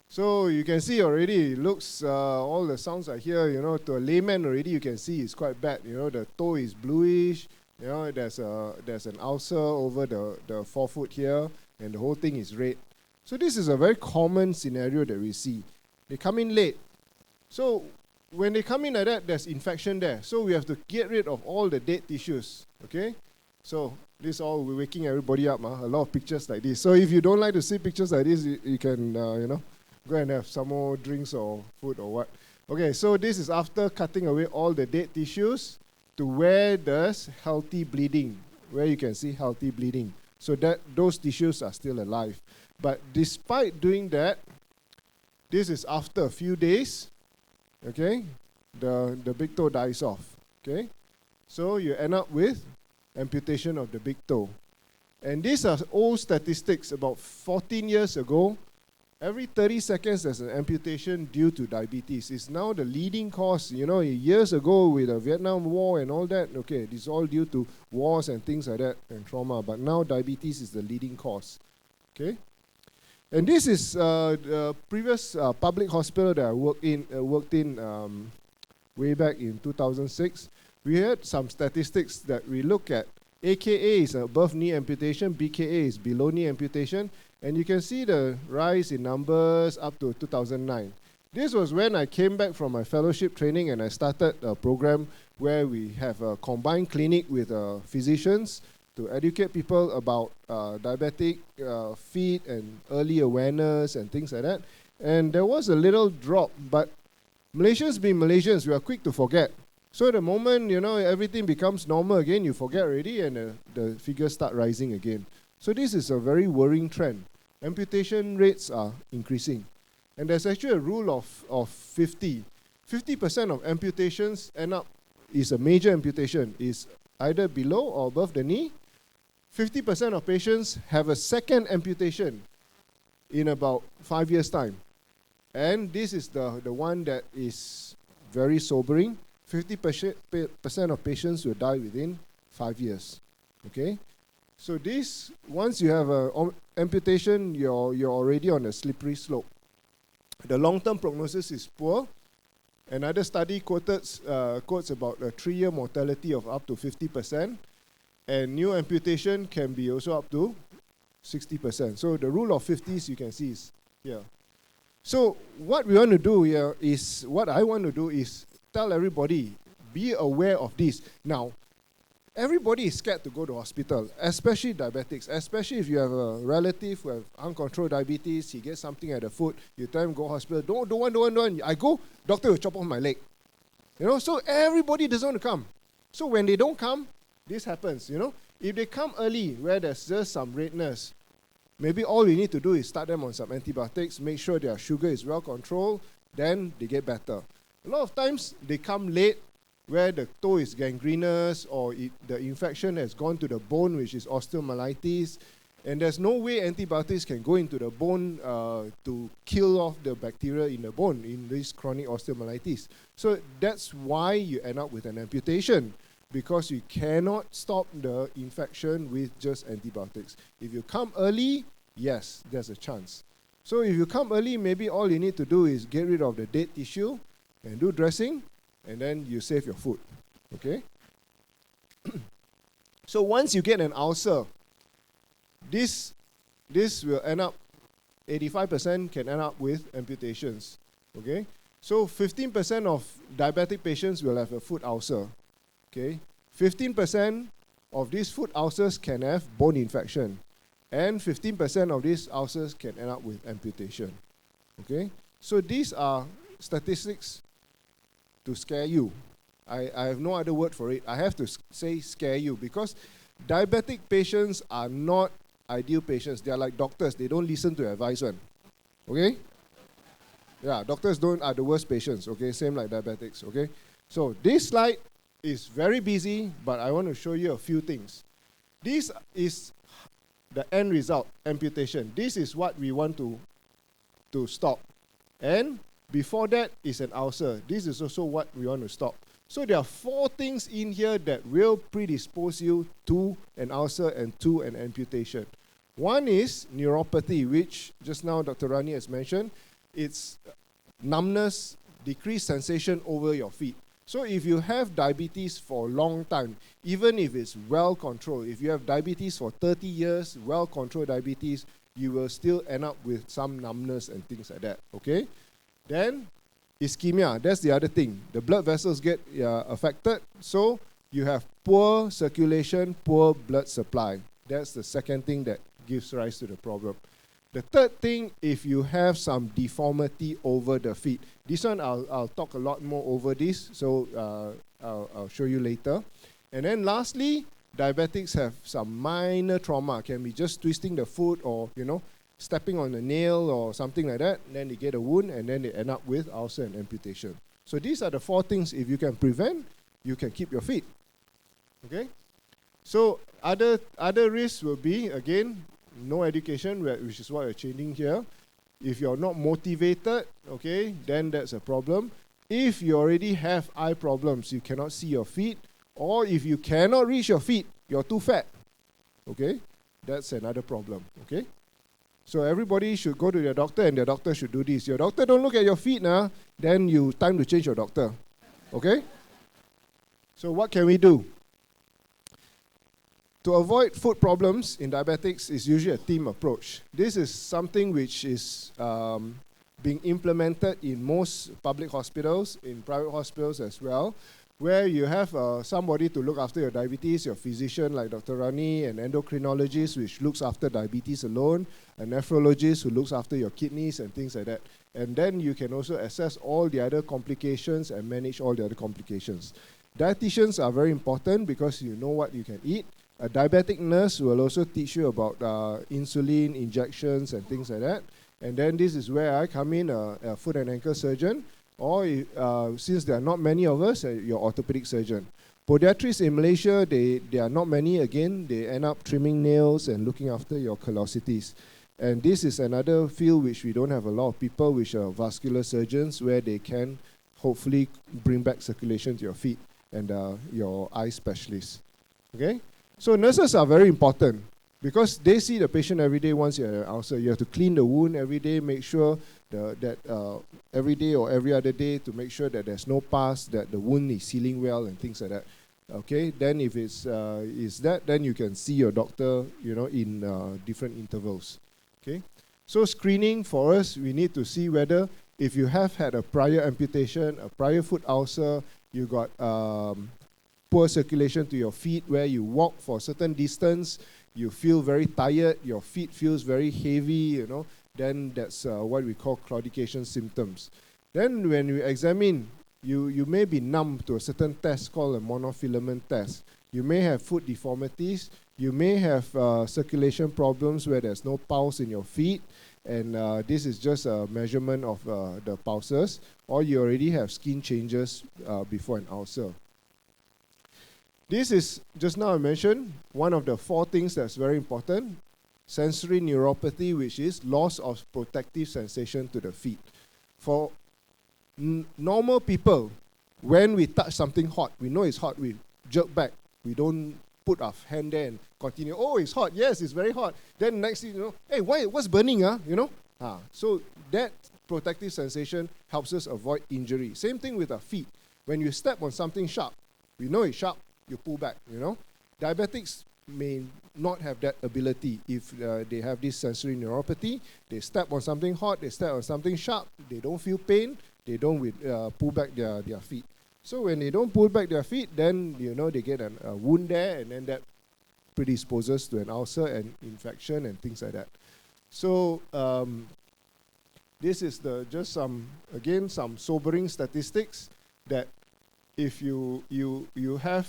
So you can see already, it looks, all the sounds are here, you know, to a layman already you can see it's quite bad. You know, the toe is bluish, you know, there's an ulcer over the forefoot here, and the whole thing is red. So this is a very common scenario that we see. They come in late. So when they come in like that, there's infection there. So we have to get rid of all the dead tissues, okay? So this all, we're waking everybody up, a lot of pictures like this. So if you don't like to see pictures like this, you can, you know, go and have some more drinks or food or what. Okay, so this is after cutting away all the dead tissues to where there's healthy bleeding, where you can see healthy bleeding. So that those tissues are still alive. But despite doing that, this is after a few days, okay, the big toe dies off, okay? So you end up with amputation of the big toe. And these are old statistics. About 14 years ago, every 30 seconds there's an amputation due to diabetes. It's now the leading cause. You know, years ago with the Vietnam War and all that, okay, this is all due to wars and things like that and trauma. But now diabetes is the leading cause, okay? And this is the previous public hospital that I worked in way back in 2006. We had some statistics that we look at. AKA is above knee amputation, BKA is below knee amputation, and you can see the rise in numbers up to 2009. This was when I came back from my fellowship training and I started a program where we have a combined clinic with physicians to educate people about diabetic feet and early awareness and things like that. And there was a little drop, but Malaysians being Malaysians, we are quick to forget. So the moment, you know, everything becomes normal again, you forget already and the figures start rising again. So this is a very worrying trend. Amputation rates are increasing. And there's actually a rule of 50. 50% of amputations end up is a major amputation, is either below or above the knee. 50% of patients have a second amputation in about 5 years' time. And this is the one that is very sobering. 50% of patients will die within 5 years. Okay? So this, once you have an amputation, you're already on a slippery slope. The long-term prognosis is poor. Another study quotes about a 3-year mortality of up to 50%. And new amputation can be also up to 60%. So the rule of 50s you can see is here. So what we want to do here is, what I want to do is tell everybody, be aware of this. Now, everybody is scared to go to hospital, especially diabetics, especially if you have a relative who have uncontrolled diabetes, he gets something at the foot, you tell him go hospital, don't want. I go, doctor will chop off my leg. You know, so everybody doesn't want to come. So when they don't come, this happens, you know. If they come early, where there's just some redness, maybe all you need to do is start them on some antibiotics, make sure their sugar is well controlled, then they get better. A lot of times, they come late, where the toe is gangrenous, or the infection has gone to the bone, which is osteomyelitis, and there's no way antibiotics can go into the bone to kill off the bacteria in the bone in this chronic osteomyelitis. So that's why you end up with an amputation, because you cannot stop the infection with just antibiotics. If you come early, Yes, there's a chance. So if you come early, maybe all you need to do is get rid of the dead tissue and do dressing, and then you save your foot. Okay? So once you get an ulcer, this will end up, 85% can end up with amputations. Okay? So 15% of diabetic patients will have a foot ulcer. Okay? 15% of these foot ulcers can have bone infection. And 15% of these ulcers can end up with amputation. Okay? So these are statistics to scare you. I have no other word for it. I have to say scare you, because diabetic patients are not ideal patients. They are like doctors. They don't listen to advice one. Okay? Yeah, doctors are the worst patients. Okay? Same like diabetics. Okay? So this slide is very busy, but I want to show you a few things. This is the end result, amputation. This is what we want to stop. And before that is an ulcer. This is also what we want to stop. So there are 4 things in here that will predispose you to an ulcer and to an amputation. One is neuropathy, which just now Dr. Rani has mentioned. It's numbness, decreased sensation over your feet. So if you have diabetes for a long time, even if it's well controlled, if you have diabetes for 30 years, well controlled diabetes, you will still end up with some numbness and things like that, okay? Then ischemia, that's the other thing. The blood vessels get affected, so you have poor circulation, poor blood supply. That's the second thing that gives rise to the problem. The third thing, if you have some deformity over the feet. This one, I'll talk a lot more over this, so I'll show you later. And then lastly, diabetics have some minor trauma. Can be just twisting the foot or, stepping on a nail or something like that. Then they get a wound and then they end up with ulcer and amputation. So these are the 4 things, if you can prevent, you can keep your feet. Okay? So other risks will be, again, no education, which is what we're changing here. If you're not motivated, okay, then that's a problem. If you already have eye problems, you cannot see your feet, or if you cannot reach your feet, you're too fat, okay, that's another problem, okay? So everybody should go to their doctor, and their doctor should do this. Your doctor don't look at your feet now, then time to change your doctor, okay? So what can we do? To avoid foot problems in diabetics is usually a team approach. This is something which is being implemented in most public hospitals, in private hospitals as well, where you have somebody to look after your diabetes, your physician like Dr. Rani, an endocrinologist which looks after diabetes alone, a nephrologist who looks after your kidneys and things like that. And then you can also assess all the other complications and manage all the other complications. Dietitians are very important because you know what you can eat. A diabetic nurse will also teach you about insulin injections and things like that. And then this is where I come in, a foot and ankle surgeon, or since there are not many of us, your orthopedic surgeon. Podiatrists in Malaysia, there are not many again. They end up trimming nails and looking after your callosities. And this is another field which we don't have a lot of people, which are vascular surgeons, where they can hopefully bring back circulation to your feet, and your eye specialists. Okay? So nurses are very important because they see the patient every day once you have an ulcer. You have to clean the wound every day, make sure that every day or every other day to make sure that there's no pus, that the wound is healing well and things like that. Okay, then if it's then you can see your doctor, in different intervals. Okay, so screening for us, we need to see whether if you have had a prior amputation, a prior foot ulcer, you got poor circulation to your feet, where you walk for a certain distance, you feel very tired, your feet feels very heavy, then that's what we call claudication symptoms. Then when you examine, you may be numb to a certain test called a monofilament test. You may have foot deformities, you may have circulation problems where there's no pulse in your feet, and this is just a measurement of the pulses, or you already have skin changes before an ulcer. This is, just now I mentioned, one of the 4 things that's very important. Sensory neuropathy, which is loss of protective sensation to the feet. For normal people, when we touch something hot, we know it's hot, we jerk back. We don't put our hand there and continue. Oh, it's hot. Yes, it's very hot. Then next thing you know, hey, what's burning? So that protective sensation helps us avoid injury. Same thing with our feet. When you step on something sharp, you know it's sharp, you pull back, Diabetics may not have that ability. If they have this sensory neuropathy, they step on something hot, they step on something sharp, they don't feel pain, they don't pull back their feet. So when they don't pull back their feet, then they get a wound there, and then that predisposes to an ulcer and infection and things like that. So this is just some sobering statistics that if you have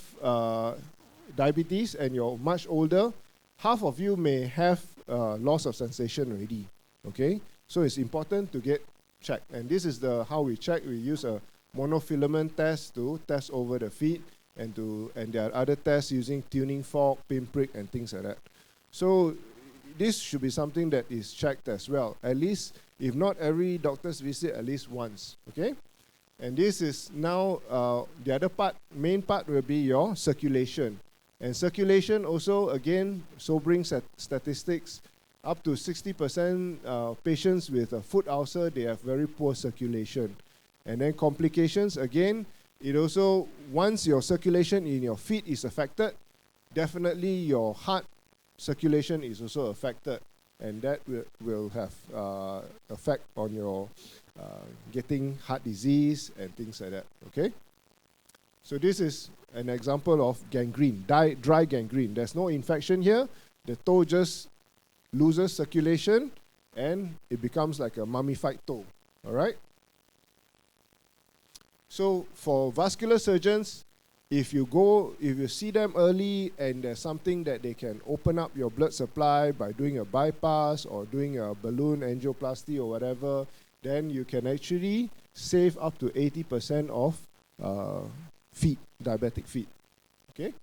diabetes and you're much older, half of you may have loss of sensation already. Okay, so it's important to get checked, and this is how we check. We use a monofilament test to test over the feet, and there are other tests using tuning fork, pinprick, and things like that. So this should be something that is checked as well. At least, if not every doctor's visit, at least once. Okay, and this is now the other part. Main part will be your circulation. And circulation also, again, sobering statistics, up to 60% patients with a foot ulcer, they have very poor circulation. And then complications, again, it also, once your circulation in your feet is affected, definitely your heart circulation is also affected. And that will have effect on your getting heart disease and things like that, okay? So this is an example of gangrene, dry gangrene. There's no infection here. The toe just loses circulation and it becomes like a mummified toe, all right? So for vascular surgeons, if you see them early and there's something that they can open up your blood supply by doing a bypass or doing a balloon angioplasty or whatever, then you can actually save up to 80% of feet, diabetic feet. Okay?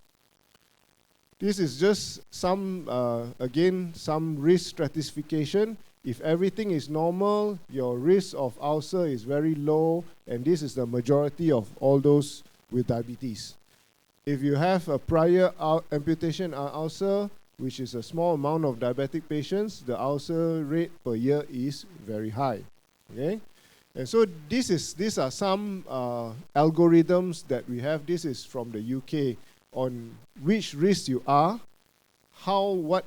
This is just some risk stratification. If everything is normal, your risk of ulcer is very low, and this is the majority of all those with diabetes. If you have a prior amputation ulcer, which is a small amount of diabetic patients, the ulcer rate per year is very high. Okay? And so these are some algorithms that we have. This is from the UK on which risk you are, what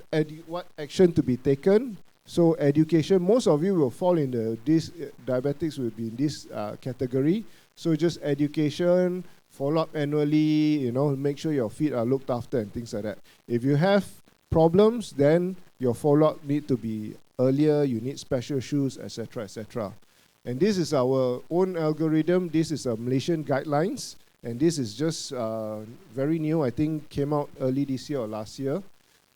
action to be taken. So education, most of you will fall in diabetics will be in this category. So just education, follow up annually, make sure your feet are looked after and things like that. If you have problems, then your follow-up need to be earlier, you need special shoes, etc., etc. And this is our own algorithm. This is a Malaysian guidelines, and this is just very new. I think came out early this year or last year.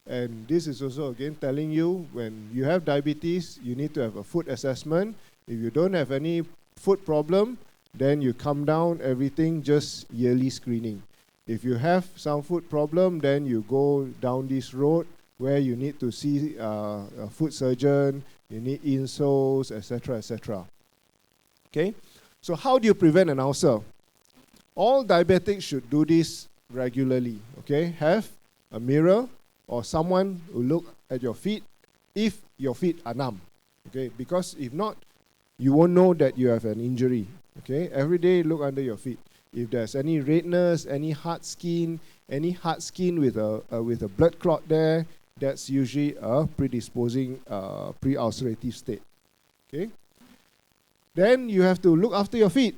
And this is also, again, telling you when you have diabetes, you need to have a foot assessment. If you don't have any foot problem, then you come down, everything, just yearly screening. If you have some foot problem, then you go down this road where you need to see a foot surgeon, you need insoles, etc., etc. Okay? So how do you prevent an ulcer? All diabetics should do this regularly. Okay? Have a mirror or someone who look at your feet if your feet are numb. Okay? Because if not, you won't know that you have an injury. Okay? Every day look under your feet. If there's any redness, any hard skin with a blood clot there, that's usually a predisposing pre-ulcerative state. Okay? Then you have to look after your feet.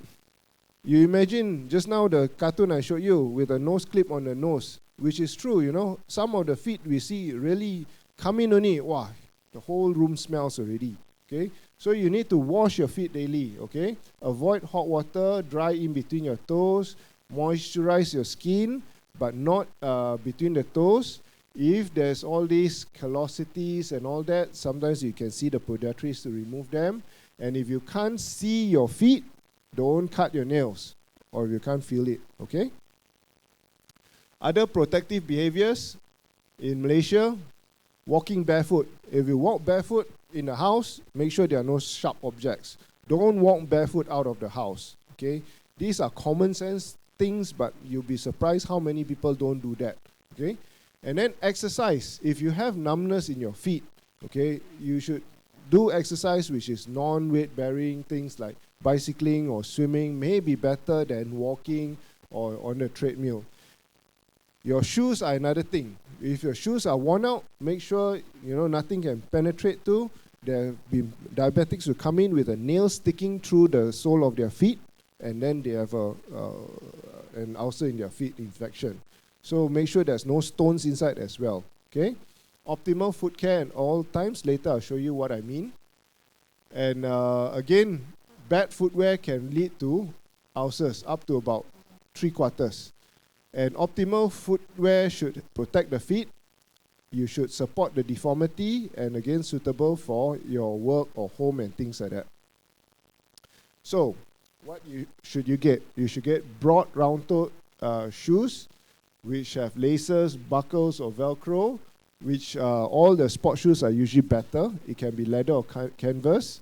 You imagine just now the cartoon I showed you with a nose clip on the nose, which is true, some of the feet we see really come in only, wow, the whole room smells already. Okay? So you need to wash your feet daily, okay? Avoid hot water, dry in between your toes, moisturize your skin, but not between the toes. If there's all these callosities and all that, sometimes you can see the podiatrist to remove them. And if you can't see your feet, don't cut your nails, or if you can't feel it, okay? Other protective behaviors in Malaysia, walking barefoot. If you walk barefoot in the house, make sure there are no sharp objects. Don't walk barefoot out of the house, okay? These are common sense things, but you'll be surprised how many people don't do that, okay? And then exercise. If you have numbness in your feet, okay, you should do exercise which is non-weight bearing, things like bicycling or swimming may be better than walking or on the treadmill. Your shoes are another thing. If your shoes are worn out, make sure nothing can penetrate to. There have been diabetics who come in with a nail sticking through the sole of their feet, and then they have an ulcer in their feet infection. So make sure there's no stones inside as well. Okay, optimal foot care at all times. Later I'll show you what I mean. And again, bad footwear can lead to ulcers up to about 3/4. And optimal footwear should protect the feet. You should support the deformity, and again suitable for your work or home and things like that. So what should you get? You should get broad round-toed shoes which have laces, buckles or Velcro, which all the sport shoes are usually better. It can be leather or canvas.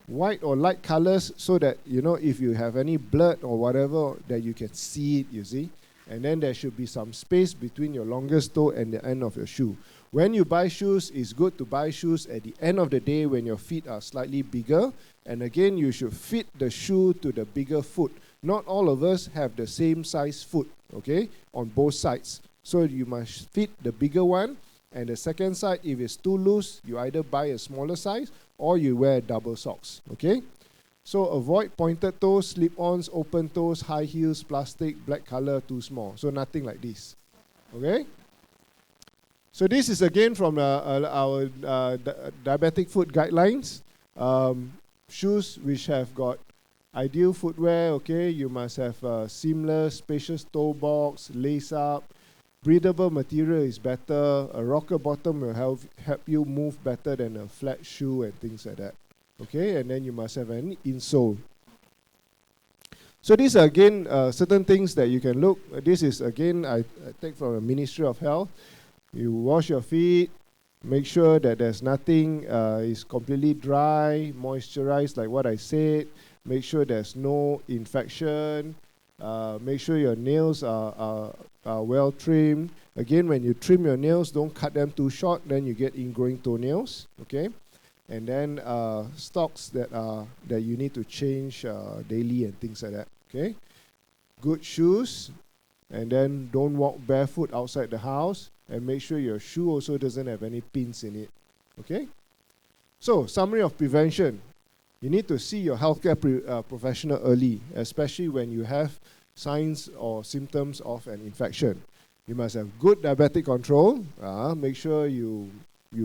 White or light colors so that if you have any blood or whatever that you can see it, you see. And then there should be some space between your longest toe and the end of your shoe. When you buy shoes, it's good to buy shoes at the end of the day when your feet are slightly bigger. And again, you should fit the shoe to the bigger foot. Not all of us have the same size foot, okay, on both sides. So you must fit the bigger one. And the second side, if it's too loose, you either buy a smaller size or you wear double socks, okay? So avoid pointed toes, slip-ons, open toes, high heels, plastic, black color, too small. So nothing like this, okay? So this is again from our diabetic foot guidelines. Shoes which have got ideal footwear, okay? You must have seamless, spacious toe box, lace up. Breathable material is better. A rocker bottom will help you move better than a flat shoe and things like that. Okay, and then you must have an insole. So these are again certain things that you can look. This is again I take from the Ministry of Health. You wash your feet, make sure that there's nothing is completely dry, moisturized like what I said. Make sure there's no infection. Make sure your nails are well trimmed. Again, when you trim your nails, don't cut them too short, then you get ingrowing toenails. Okay. And then stocks that you need to change daily and things like that. Okay, good shoes, and then don't walk barefoot outside the house, and make sure your shoe also doesn't have any pins in it. Okay. So summary of prevention: you need to see your healthcare professional early, especially when you have signs or symptoms of an infection. You must have good diabetic control. Make sure you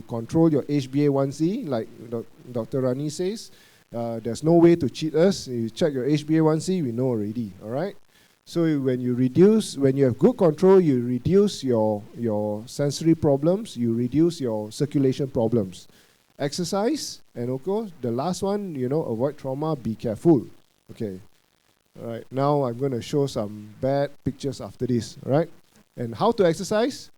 control your HbA1c, like Dr. Rani says. There's no way to cheat us. You check your HbA1c, we know already, all right? So when you have good control, you reduce your sensory problems, you reduce your circulation problems. Exercise, and of course, the last one, avoid trauma, be careful. Okay, all right, now I'm going to show some bad pictures after this, all right? And how to exercise?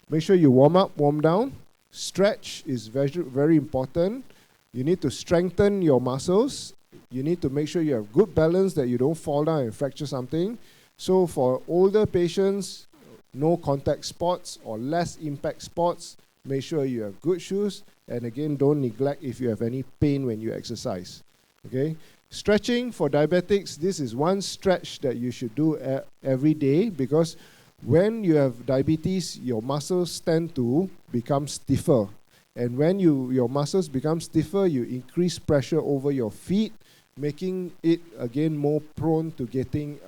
Make sure you warm up, warm down. Stretch is very, very important. You need to strengthen your muscles. You need to make sure you have good balance, that you don't fall down and fracture something. So for older patients, no contact sports or less impact sports. Make sure you have good shoes. And again, don't neglect if you have any pain when you exercise. Okay. Stretching for diabetics, this is one stretch that you should do every day, because when you have diabetes, your muscles tend to become stiffer. And when your muscles become stiffer, you increase pressure over your feet, making it, again, more prone to getting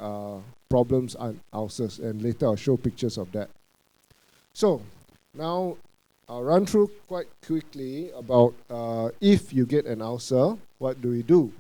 problems and ulcers. And later I'll show pictures of that. So, now I'll run through quite quickly about if you get an ulcer, what do we do?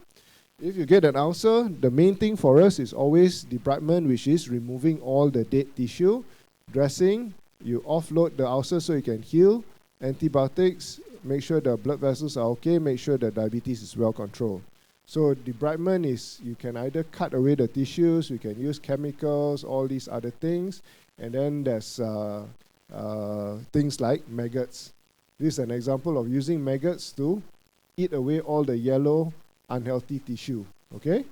If you get an ulcer, the main thing for us is always debridement, which is removing all the dead tissue. Dressing, you offload the ulcer so you can heal. Antibiotics, make sure the blood vessels are okay, make sure the diabetes is well controlled. So debridement is, you can either cut away the tissues, you can use chemicals, all these other things. And then there's things like maggots. This is an example of using maggots to eat away all the yellow unhealthy tissue, okay?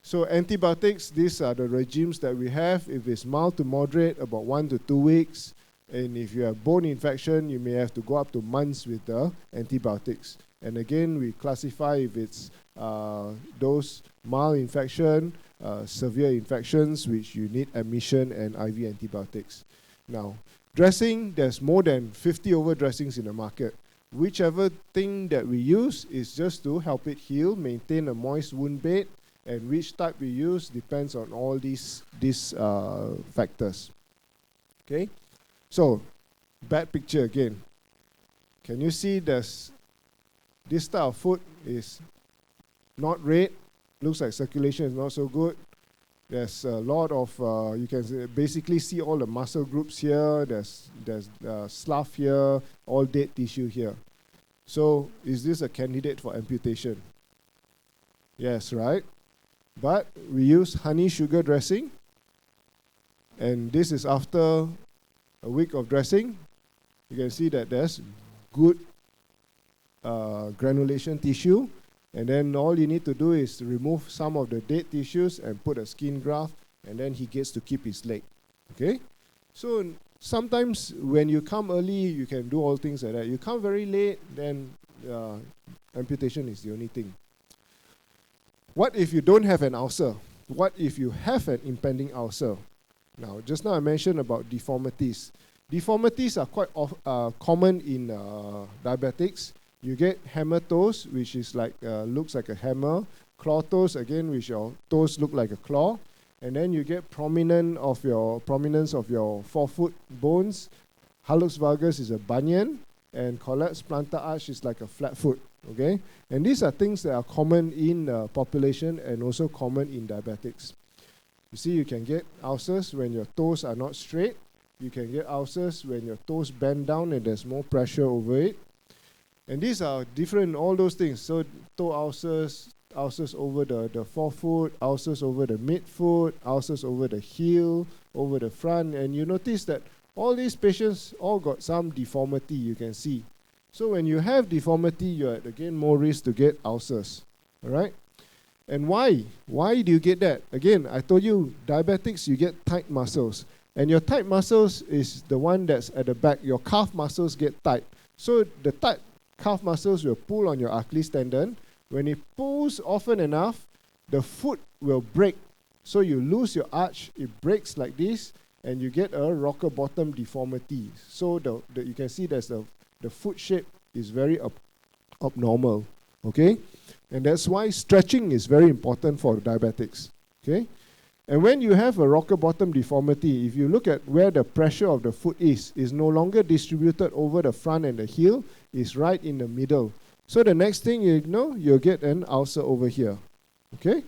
So antibiotics, these are the regimes that we have. If it's mild to moderate, about 1 to 2 weeks. And if you have bone infection, you may have to go up to months with the antibiotics. And again, we classify if it's those mild infection, severe infections, which you need admission and IV antibiotics. Now, dressing, there's more than 50 over dressings in the market. Whichever thing that we use is just to help it heal, maintain a moist wound bed, and which type we use depends on all these factors. Okay, so bad picture again. Can you see this type of foot is not red, looks like circulation is not so good. There's a lot of, you can basically see all the muscle groups here, there's slough here, all dead tissue here. So is this a candidate for amputation? Yes, right? But we use honey sugar dressing, and this is after a week of dressing. You can see that there's good granulation tissue, and then all you need to do is remove some of the dead tissues and put a skin graft, and then he gets to keep his leg. Okay? So sometimes when you come early, you can do all things like that. You come very late, then amputation is the only thing. What if you don't have an ulcer? What if you have an impending ulcer? Now, just now I mentioned about deformities. Deformities are quite common in diabetics. You get hammer toes, which is like looks like a hammer. Claw toes, again, which your toes look like a claw. And then you get prominence of your forefoot bones. Hallux valgus is a bunion, and collapsed plantar arch is like a flat foot. Okay, and these are things that are common in the population and also common in diabetics. You see, you can get ulcers when your toes are not straight. You can get ulcers when your toes bend down and there's more pressure over it. And these are different, all those things. So toe ulcers, ulcers over the forefoot, ulcers over the midfoot, ulcers over the heel, over the front. And you notice that all these patients all got some deformity, you can see. So when you have deformity, you're at, again, more risk to get ulcers. All right? And why? Why do you get that? Again, I told you, diabetics, you get tight muscles. And your tight muscles is the one that's at the back. Your calf muscles get tight. So the tight calf muscles will pull on your Achilles tendon. When it pulls often enough, the foot will break. So you lose your arch, it breaks like this, and you get a rocker bottom deformity. So you can see there's the foot shape is very abnormal, okay? And that's why stretching is very important for diabetics, okay? And when you have a rocker bottom deformity, if you look at where the pressure of the foot is no longer distributed over the front and the heel, it's right in the middle. So the next thing you know, you'll get an ulcer over here, okay?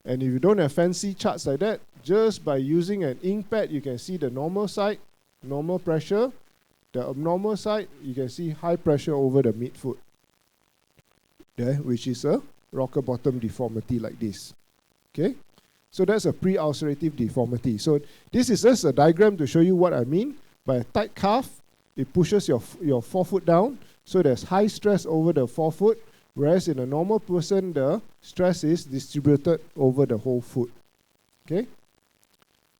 And if you don't have fancy charts like that, just by using an ink pad, you can see the normal side, normal pressure. The abnormal side, you can see high pressure over the midfoot, there, which is a rocker bottom deformity like this. Okay? So that's a pre-ulcerative deformity. So this is just a diagram to show you what I mean. By a tight calf, it pushes your forefoot down, so there's high stress over the forefoot, whereas in a normal person, the stress is distributed over the whole foot. Okay?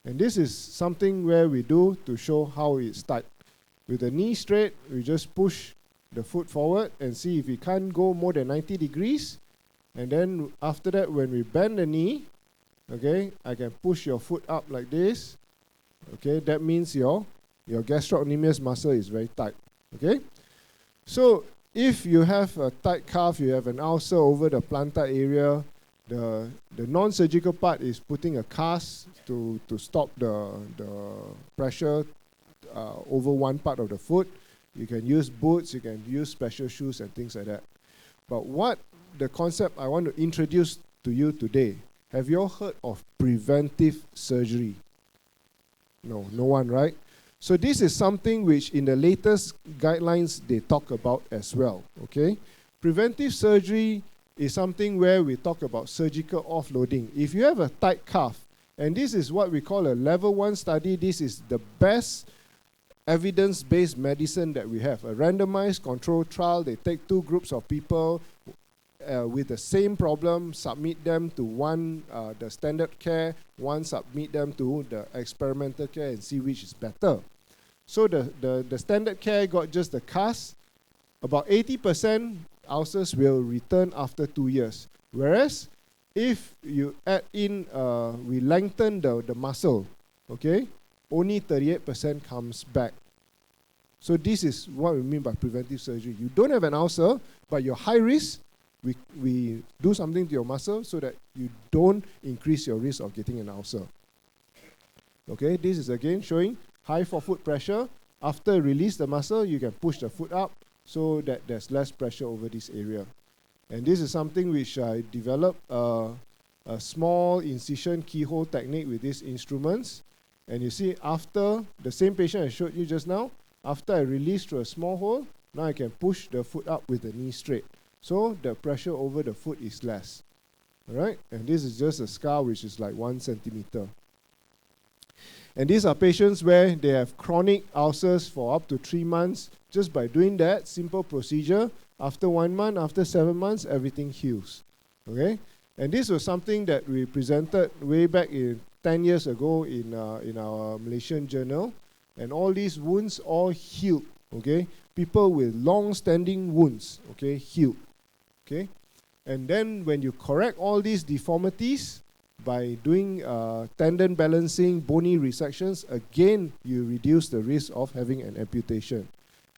And this is something where we do to show how it's tight. With the knee straight, we just push the foot forward and see if we can't go more than 90 degrees. And then after that, when we bend the knee, okay, I can push your foot up like this. Okay, that means your gastrocnemius muscle is very tight. Okay, so if you have a tight calf, you have an ulcer over the plantar area, the non-surgical part is putting a cast to stop the pressure over one part of the foot. You can use boots, you can use special shoes and things like that. But what the concept I want to introduce to you today, have you all heard of preventive surgery? No one, right? So this is something which in the latest guidelines they talk about as well, okay? Preventive surgery is something where we talk about surgical offloading. If you have a tight calf, and this is what we call a level 1 study, this is the best evidence-based medicine that we have. A randomized controlled trial, they take 2 groups of people with the same problem, submit them to one, the standard care, one submit them to the experimental care and see which is better. So the standard care got just the cast. About 80% ulcers will return after 2 years. Whereas if you add in, we lengthen the muscle, okay, only 38% comes back. So this is what we mean by preventive surgery. You don't have an ulcer, but you're high risk. We do something to your muscle so that you don't increase your risk of getting an ulcer. Okay, this is again showing high forefoot pressure. After release the muscle, you can push the foot up so that there's less pressure over this area. And this is something which I developed, a small incision keyhole technique with these instruments. And you see, after the same patient I showed you just now, after I release through a small hole, now I can push the foot up with the knee straight. So the pressure over the foot is less. All right? And this is just a scar which is like 1 centimeter. And these are patients where they have chronic ulcers for up to 3 months. Just by doing that simple procedure, after 1 month, after 7 months, everything heals. Okay? And this was something that we presented way back 10 years ago in our Malaysian journal. And all these wounds all healed. Okay? People with long-standing wounds, okay, healed. Okay? And then when you correct all these deformities, by doing tendon balancing, bony resections, again, you reduce the risk of having an amputation.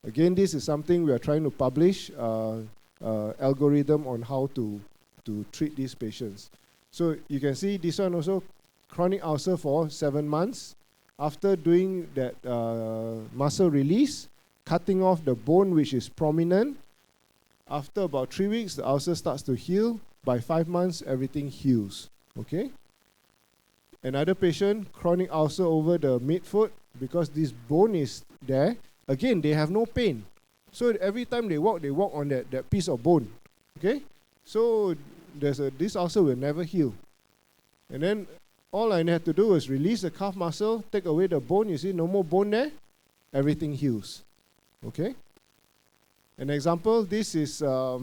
Again, this is something we are trying to publish, algorithm on how to treat these patients. So you can see this one also, chronic ulcer for 7 months. After doing that muscle release, cutting off the bone which is prominent, after about 3 weeks, the ulcer starts to heal. By 5 months, everything heals. Okay. Another patient, chronic ulcer over the midfoot, because this bone is there. Again, they have no pain. So every time they walk on that piece of bone. Okay. So this ulcer will never heal. And then all I had to do was release the calf muscle, take away the bone. You see, no more bone there. Everything heals. Okay. An example, this is a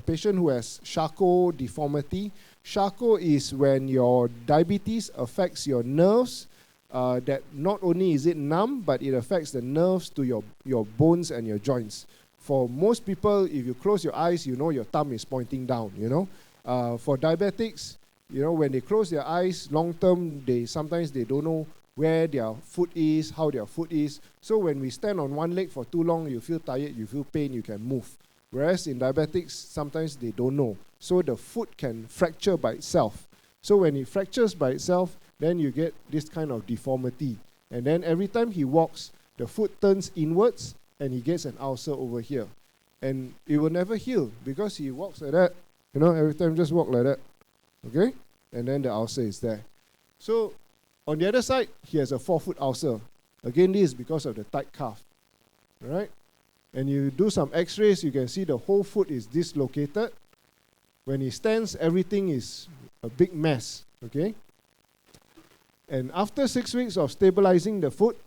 patient who has Charcot deformity. Charcot is when your diabetes affects your nerves, that not only is it numb, but it affects the nerves to your bones and your joints. For most people, if you close your eyes, you know your thumb is pointing down, you know. For diabetics, you know, when they close their eyes, long term, sometimes they don't know where their foot is, how their foot is. So when we stand on one leg for too long, you feel tired, you feel pain, you can move. Whereas in diabetics, sometimes they don't know. So the foot can fracture by itself. So when it fractures by itself, then you get this kind of deformity. And then every time he walks, the foot turns inwards and he gets an ulcer over here. And it will never heal because he walks like that. You know, every time just walk like that. Okay? And then the ulcer is there. So on the other side, he has a 4-foot ulcer. Again, this is because of the tight calf. All right? And you do some x-rays, you can see the whole foot is dislocated. When he stands, everything is a big mess. Okay? And after 6 weeks of stabilizing the foot,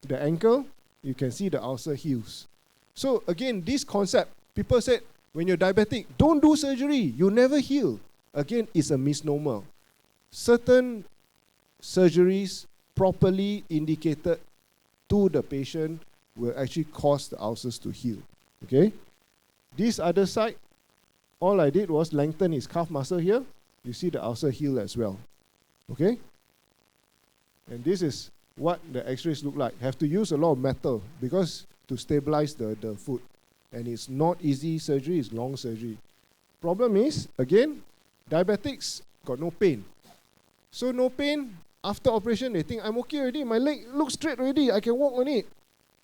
the ankle, you can see the ulcer heals. So again, this concept, people said, when you're diabetic, don't do surgery, you never heal. Again, it's a misnomer. Certain surgeries properly indicated to the patient will actually cause the ulcers to heal. Okay? This other side, all I did was lengthen his calf muscle here. You see the ulcer heal as well. Okay? And this is what the x-rays look like. Have to use a lot of metal because to stabilize the foot. And it's not easy surgery, it's long surgery. Problem is, again, diabetics got no pain. So no pain, after operation they think, I'm okay already, my leg looks straight already, I can walk on it.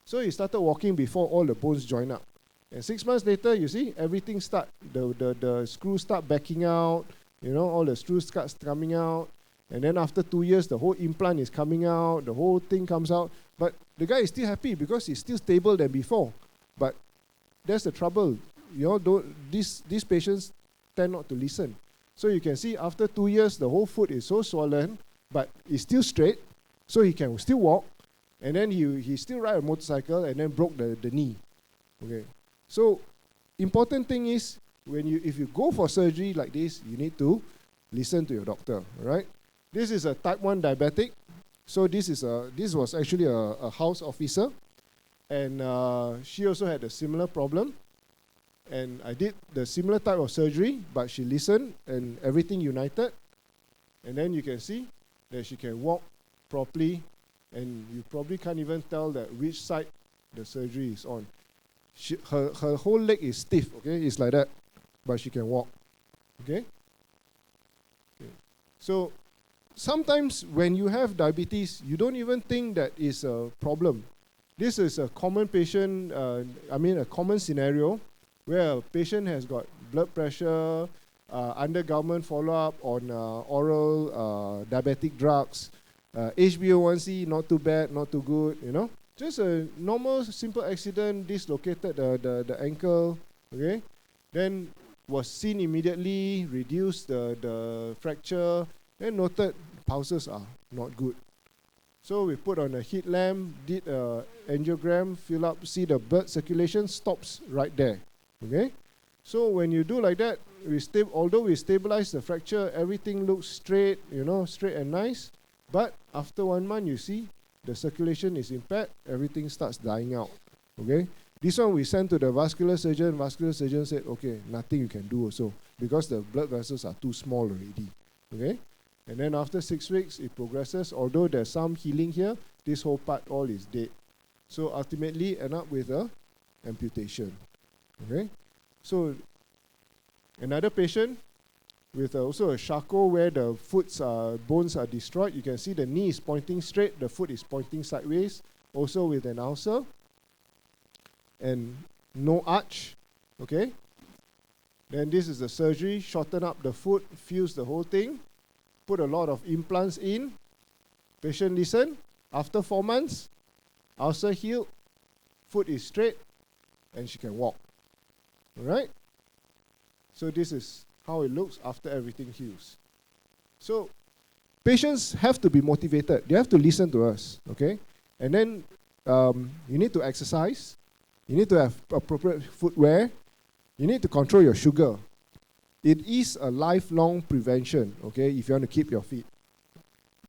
So he started walking before all the bones join up. And 6 months later, you see, everything start, the screws start backing out, you know, all the screws start coming out. And then after 2 years, the whole implant is coming out, the whole thing comes out. But the guy is still happy because he's still stable than before. But that's the trouble. You know, these patients tend not to listen. So you can see after 2 years, the whole foot is so swollen, but it's still straight, so he can still walk. And then he still ride a motorcycle and then broke the knee. Okay. So important thing is, if you go for surgery like this, you need to listen to your doctor. All right. This is a type 1 diabetic. So this was actually a house officer. and she also had a similar problem. And I did the similar type of surgery, but she listened and everything united. And then you can see that she can walk properly, and you probably can't even tell that which side the surgery is on. Her whole leg is stiff, okay? It's like that, but she can walk, okay? So sometimes when you have diabetes, you don't even think that is a problem. This is a common patient, a common scenario where a patient has got blood pressure, under government follow-up on oral diabetic drugs, HbA1c not too bad, not too good, you know. Just a normal, simple accident, dislocated the ankle, okay? Then was seen immediately, reduced the fracture, and noted pulses are not good. So we put on a heat lamp, did a angiogram, fill up, see the blood circulation stops right there, okay? So when you do like that, although we stabilize the fracture, everything looks straight, you know, straight and nice. But after 1 month, you see the circulation is impaired, everything starts dying out, okay? This one we sent to the vascular surgeon. Vascular surgeon said, okay, nothing you can do also because the blood vessels are too small already, okay? And then after 6 weeks, it progresses. Although there's some healing here, this whole part all is dead. So ultimately, end up with a amputation, okay? So another patient with also a Charcot where the foot's bones are destroyed. You can see the knee is pointing straight, the foot is pointing sideways, also with an ulcer and no arch, okay? Then this is the surgery, shorten up the foot, fuse the whole thing, put a lot of implants in. Patient listen, after 4 months, ulcer healed, foot is straight, and she can walk, all right? So this is how it looks after everything heals. So patients have to be motivated. They have to listen to us, okay? And then you need to exercise. You need to have appropriate footwear. You need to control your sugar. It is a lifelong prevention, okay, if you want to keep your fit.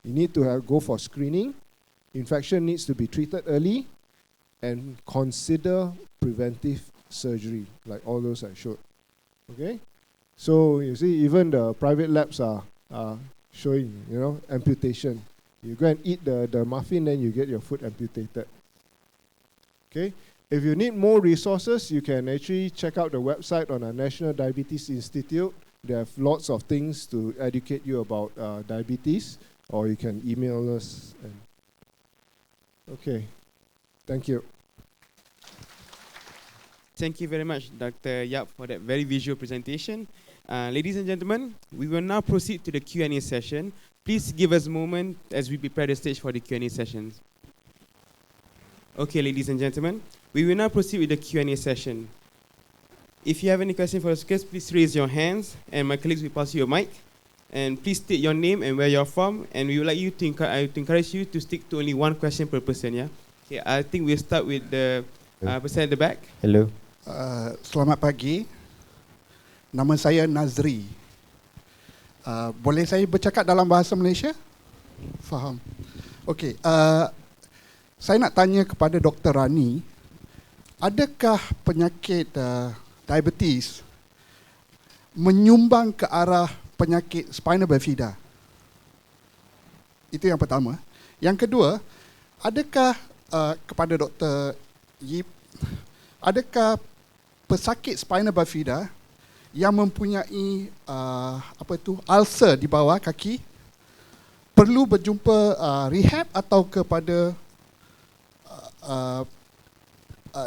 You need to go for screening. Infection needs to be treated early, and consider preventive surgery, like all those I showed, okay? So you see, even the private labs are showing, you know, amputation. You go and eat the muffin, then you get your foot amputated, okay? If you need more resources, you can actually check out the website on our National Diabetes Institute. They have lots of things to educate you about diabetes, or you can email us. Okay, thank you. Thank you very much, Dr. Yeap, for that very visual presentation. Ladies and gentlemen, we will now proceed to the Q&A session. Please give us a moment as we prepare the stage for the Q&A sessions. Okay, ladies and gentlemen, we will now proceed with the Q&A session. If you have any questions for the speakers, please raise your hands, and my colleagues will pass you a mic. And please state your name and where you're from, and we would like you to encourage you to stick to only one question per person, yeah? Okay, I think we'll start with the person at the back. Hello. Selamat pagi. Nama saya Nazri. Boleh saya bercakap dalam bahasa Malaysia? Faham. Okey. Saya nak tanya kepada Dr. Rani, adakah penyakit diabetes menyumbang ke arah penyakit spina bifida? Itu yang pertama. Yang kedua, adakah kepada Dr. Yeap, adakah pesakit spina bifida yang mempunyai ulcer di bawah kaki perlu berjumpa rehab atau kepada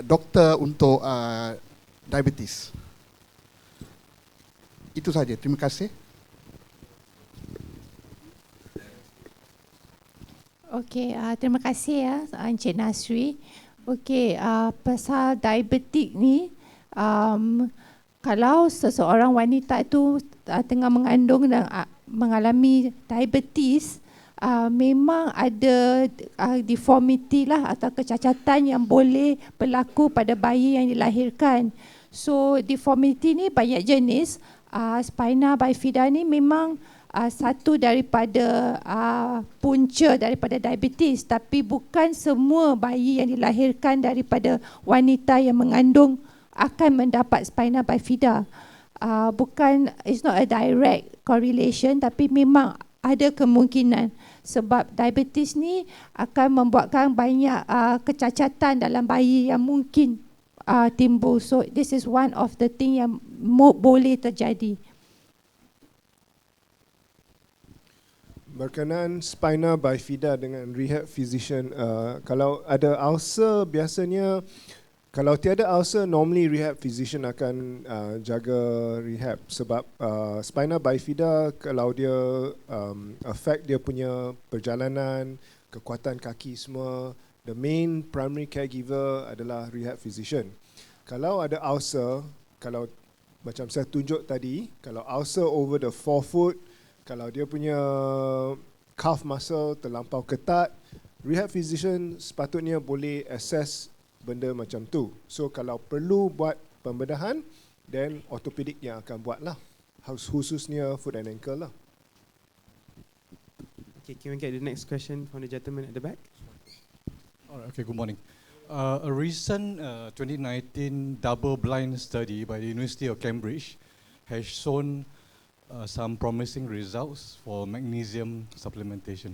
doktor untuk diabetes? Itu saja. Terima kasih. Okey, terima kasih ya Encik Nasri. Okey, pasal diabetik ni, kalau seseorang wanita itu tengah mengandung dan mengalami diabetes, memang ada deformity lah atau kecacatan yang boleh berlaku pada bayi yang dilahirkan. So deformity ni banyak jenis. Spina bifida ni memang satu daripada punca daripada diabetes, tapi bukan semua bayi yang dilahirkan daripada wanita yang mengandung akan mendapat spina bifida. Bukan, it's not a direct correlation, tapi memang ada kemungkinan sebab diabetes ni akan membuatkan banyak kecacatan dalam bayi yang mungkin timbul. So this is one of the thing yang boleh terjadi. Berkenaan spina bifida dengan rehab physician, kalau ada ulcer biasanya, kalau tiada ulcer normally rehab physician akan jaga rehab sebab spina bifida kalau dia affect dia punya perjalanan, kekuatan kaki semua, the main primary caregiver adalah rehab physician. Kalau ada ulcer, kalau macam saya tunjuk tadi, kalau ulcer over the forefoot, kalau dia punya calf muscle terlampau ketat, rehab physician sepatutnya boleh assess benda macam tu. So kalau perlu buat pembedahan, then orthopaedic yang akan buat lah. Khususnya foot and ankle lah. Okay, can we get the next question from the gentleman at the back? Alright, okay, good morning. A recent 2019 double-blind study by the University of Cambridge has shown some promising results for magnesium supplementation.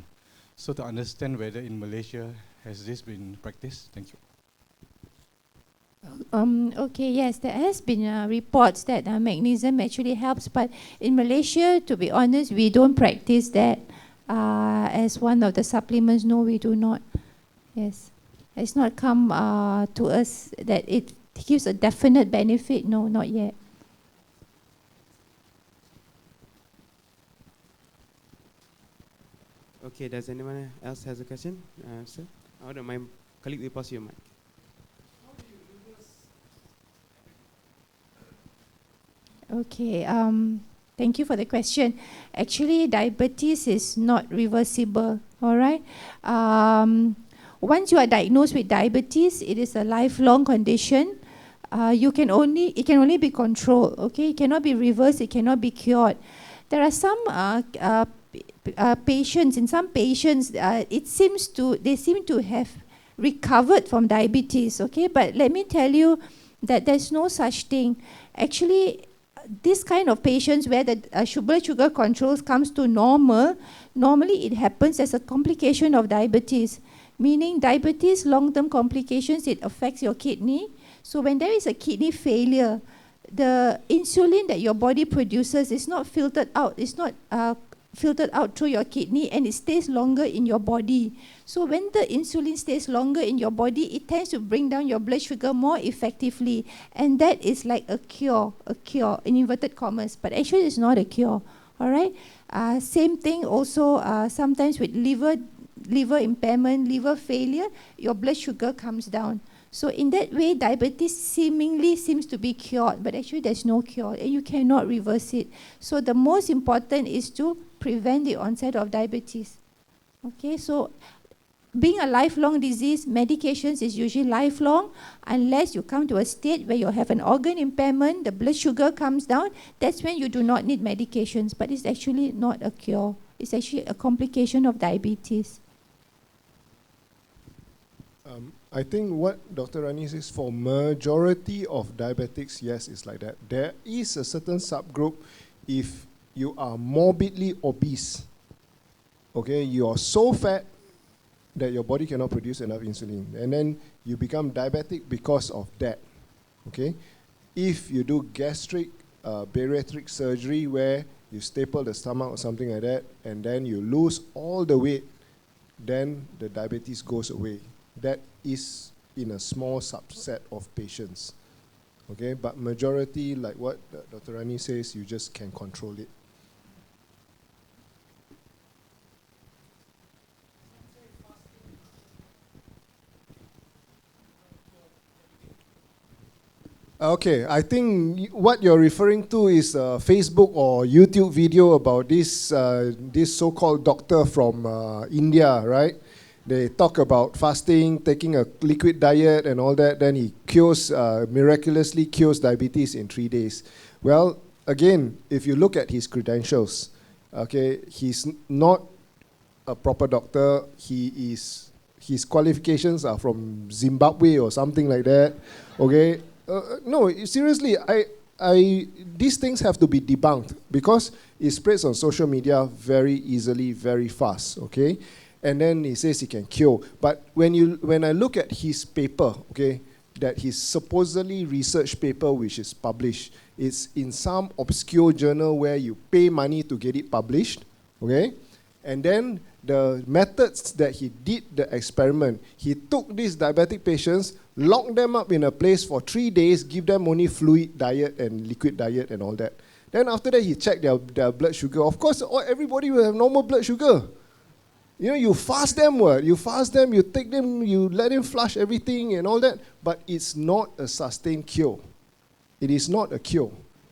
So to understand whether in Malaysia has this been practiced? Thank you. Okay, yes, there has been reports that magnesium actually helps, but in Malaysia, to be honest, we don't practice that as one of the supplements. No, we do not. Yes, it's not come to us that it gives a definite benefit. No, not yet. Okay, does anyone else has a question? Sir? Oh, no, my colleague will pass you a mic. Okay, thank you for the question. Actually, diabetes is not reversible, all right? Once you are diagnosed with diabetes, it is a lifelong condition. It can only be controlled, okay? It cannot be reversed, it cannot be cured. There are some patients, in some patients, they seem to have recovered from diabetes, okay? But let me tell you that there's no such thing. Actually, this kind of patients where the blood sugar controls comes to normal, normally it happens as a complication of diabetes. Meaning diabetes, long-term complications, it affects your kidney. So when there is a kidney failure, the insulin that your body produces is not filtered out. It's not filtered out through your kidney, and it stays longer in your body. So when the insulin stays longer in your body, it tends to bring down your blood sugar more effectively. And that is like a cure, in inverted commas. But actually it's not a cure, all right? Same thing also sometimes with liver impairment, liver failure, your blood sugar comes down. So in that way, diabetes seemingly seems to be cured, but actually there's no cure, and you cannot reverse it. So the most important is to prevent the onset of diabetes. Okay, so being a lifelong disease, medications is usually lifelong, unless you come to a state where you have an organ impairment, the blood sugar comes down, that's when you do not need medications, but it's actually not a cure. It's actually a complication of diabetes. I think what Dr. Rani says, for majority of diabetics, yes, it's like that. There is a certain subgroup if you are morbidly obese, okay, you are so fat that your body cannot produce enough insulin, and then you become diabetic because of that, okay. If you do gastric bariatric surgery where you staple the stomach or something like that, and then you lose all the weight, then the diabetes goes away. That is in a small subset of patients, okay? But majority, like what Dr. Rani says, you just can control it. Okay, I think what you're referring to is a Facebook or YouTube video about this this so-called doctor from India, right? They talk about fasting, taking a liquid diet and all that, then he miraculously cures diabetes in 3 days. Well, again, if you look at his credentials, Okay, he's not a proper doctor. His qualifications are from Zimbabwe or something like that. Okay, no, seriously, these things have to be debunked because it spreads on social media very easily, very fast. Okay, and then he says he can cure. But when I look at his paper, okay, that his supposedly research paper which is published, it's in some obscure journal where you pay money to get it published, okay? And then the methods that he did the experiment, he took these diabetic patients, locked them up in a place for 3 days, give them only fluid diet and liquid diet and all that. Then after that, he checked their blood sugar. Of course, everybody will have normal blood sugar. You know, you fast them, you take them, you let them flush everything and all that, but it's not a sustained cure. It is not a cure.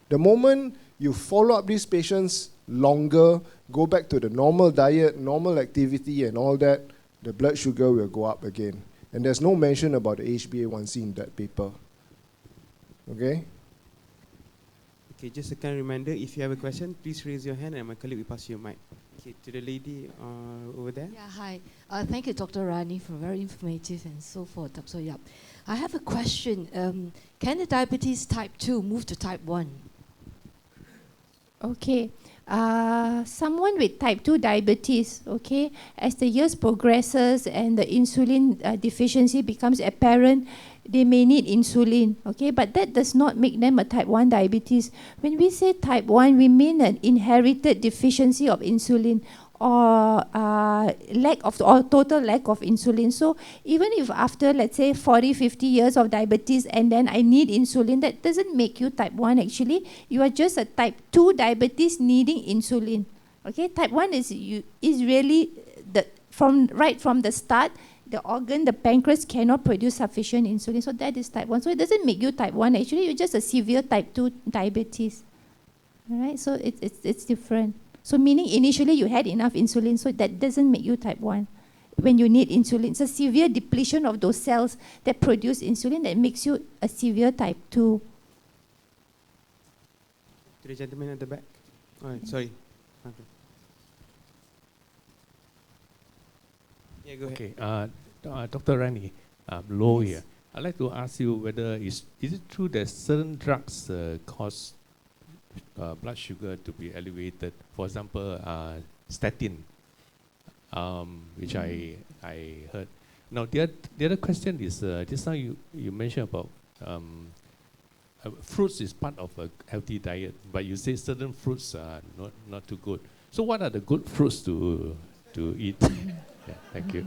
The moment you follow up these patients longer, go back to the normal diet, normal activity and all that, the blood sugar will go up again. And there's no mention about the HbA1c in that paper. Okay? Okay, just a kind reminder, if you have a question, please raise your hand and my colleague will pass you a mic. Okay, to the lady over there. Yeah, hi. Thank you, Dr. Rani, for very informative and so forth, Dr. Yeap. I have a question. Can the diabetes type 2 move to type 1? Okay. Someone with type 2 diabetes, okay, as the years progresses and the insulin deficiency becomes apparent, they may need insulin, okay, but that does not make them a type 1 diabetes. When we say type 1, we mean an inherited deficiency of insulin or total lack of insulin. So even if after, let's say, 40, 50 years of diabetes and then I need insulin, that doesn't make you type 1 actually. You are just a type 2 diabetes needing insulin. Okay, type 1 is really, right from the start, the organ, the pancreas cannot produce sufficient insulin. So that is type 1. So it doesn't make you type 1 actually, you're just a severe type 2 diabetes. All right, so it's different. So meaning initially you had enough insulin, so that doesn't make you type 1 when you need insulin. It's a severe depletion of those cells that produce insulin that makes you a severe type 2. To the gentleman at the back. All right, sorry. Okay. Yeah, go ahead. Okay, Dr. Rani, Low here. I'd like to ask you whether is it true that certain drugs cause blood sugar to be elevated? For example, statin, which I heard. Now the other question is, just now you mentioned about fruits is part of a healthy diet, but you say certain fruits are not too good. So what are the good fruits to eat? Yeah, thank you.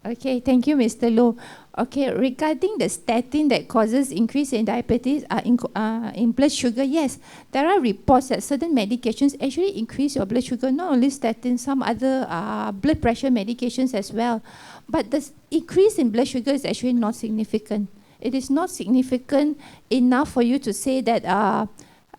Okay, thank you, Mr. Low. Okay, regarding the statin that causes increase in diabetes, in blood sugar, yes, there are reports that certain medications actually increase your blood sugar, not only statin, some other blood pressure medications as well. But the increase in blood sugar is actually not significant. It is not significant enough for you to say that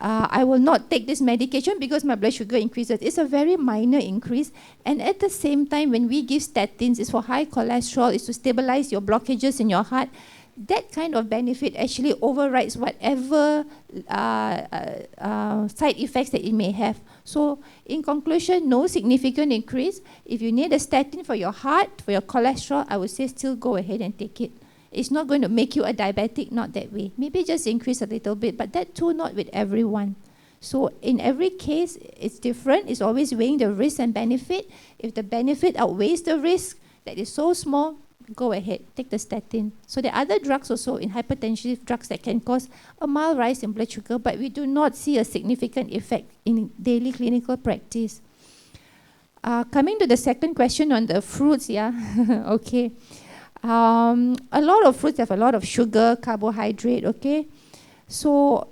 I will not take this medication because my blood sugar increases. It's a very minor increase. And at the same time, when we give statins, it's for high cholesterol, it's to stabilize your blockages in your heart. That kind of benefit actually overrides whatever side effects that it may have. So in conclusion, no significant increase. If you need a statin for your heart, for your cholesterol, I would say still go ahead and take it. It's not going to make you a diabetic, not that way. Maybe just increase a little bit, but that too not with everyone. So in every case, it's different. It's always weighing the risk and benefit. If the benefit outweighs the risk, that is so small, go ahead, take the statin. So there are other drugs also in hypertensive drugs that can cause a mild rise in blood sugar, but we do not see a significant effect in daily clinical practice. Coming to the second question on the fruits, yeah, okay. A lot of fruits have a lot of sugar, carbohydrate, okay? So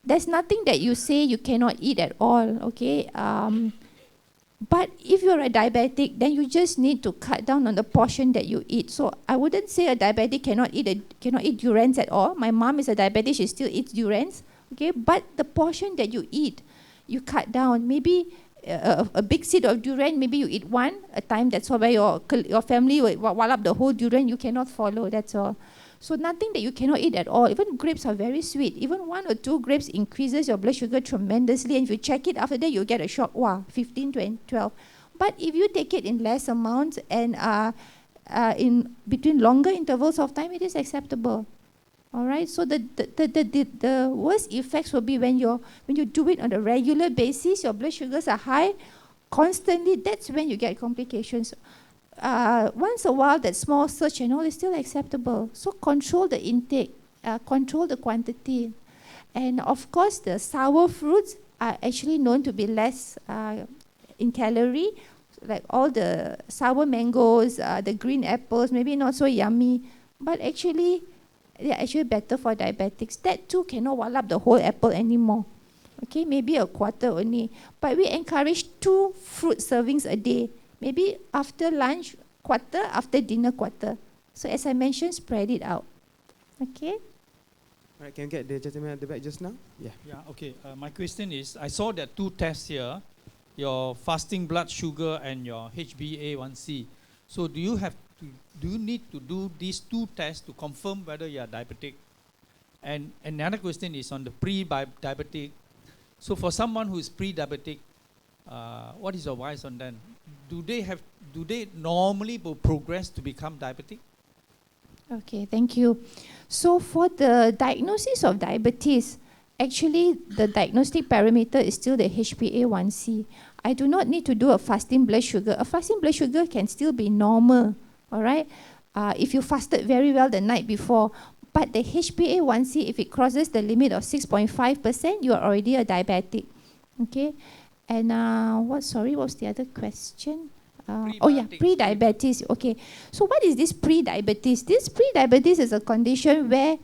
there's nothing that you say you cannot eat at all, okay? But if you're a diabetic, then you just need to cut down on the portion that you eat. So I wouldn't say a diabetic cannot eat durians at all. My mom is a diabetic, she still eats durians, okay? But the portion that you eat, you cut down. Maybe a big seed of durian, maybe you eat one a time, that's all. Where your family will wallop the whole durian, you cannot follow, that's all. So nothing that you cannot eat at all. Even grapes are very sweet. Even 1 or 2 grapes increases your blood sugar tremendously. And if you check it after that, you'll get a shock. Wow, 15, 20, 12. But if you take it in less amounts and in between longer intervals of time, it is acceptable. All right. So the worst effects will be when you do it on a regular basis. Your blood sugars are high constantly. That's when you get complications. Once a while, that small surge and all is still acceptable. So control the intake, control the quantity, and of course, the sour fruits are actually known to be less in calorie. Like all the sour mangoes, the green apples, maybe not so yummy, but actually they are actually better for diabetics. That too cannot wall up the whole apple anymore. Okay, maybe a quarter only. But we encourage 2 fruit servings a day. Maybe after lunch, quarter, after dinner, quarter. So as I mentioned, spread it out. Okay? All right, can you get the gentleman at the back just now? Yeah. Yeah, okay. My question is, I saw that 2 tests here, your fasting blood sugar and your HbA1c. So do you need to do these 2 tests to confirm whether you are diabetic? And another question is on the pre-diabetic. So for someone who is pre-diabetic, what is your advice on them? Do they normally progress to become diabetic? Okay, thank you. So for the diagnosis of diabetes, actually the diagnostic parameter is still the HbA1c. I do not need to do a fasting blood sugar. A fasting blood sugar can still be normal, all right? If you fasted very well the night before, but the HbA1c, if it crosses the limit of 6.5%, you are already a diabetic, okay? And what's the other question? Pre-diabetes. Okay. So what is this pre-diabetes? This pre-diabetes is a condition where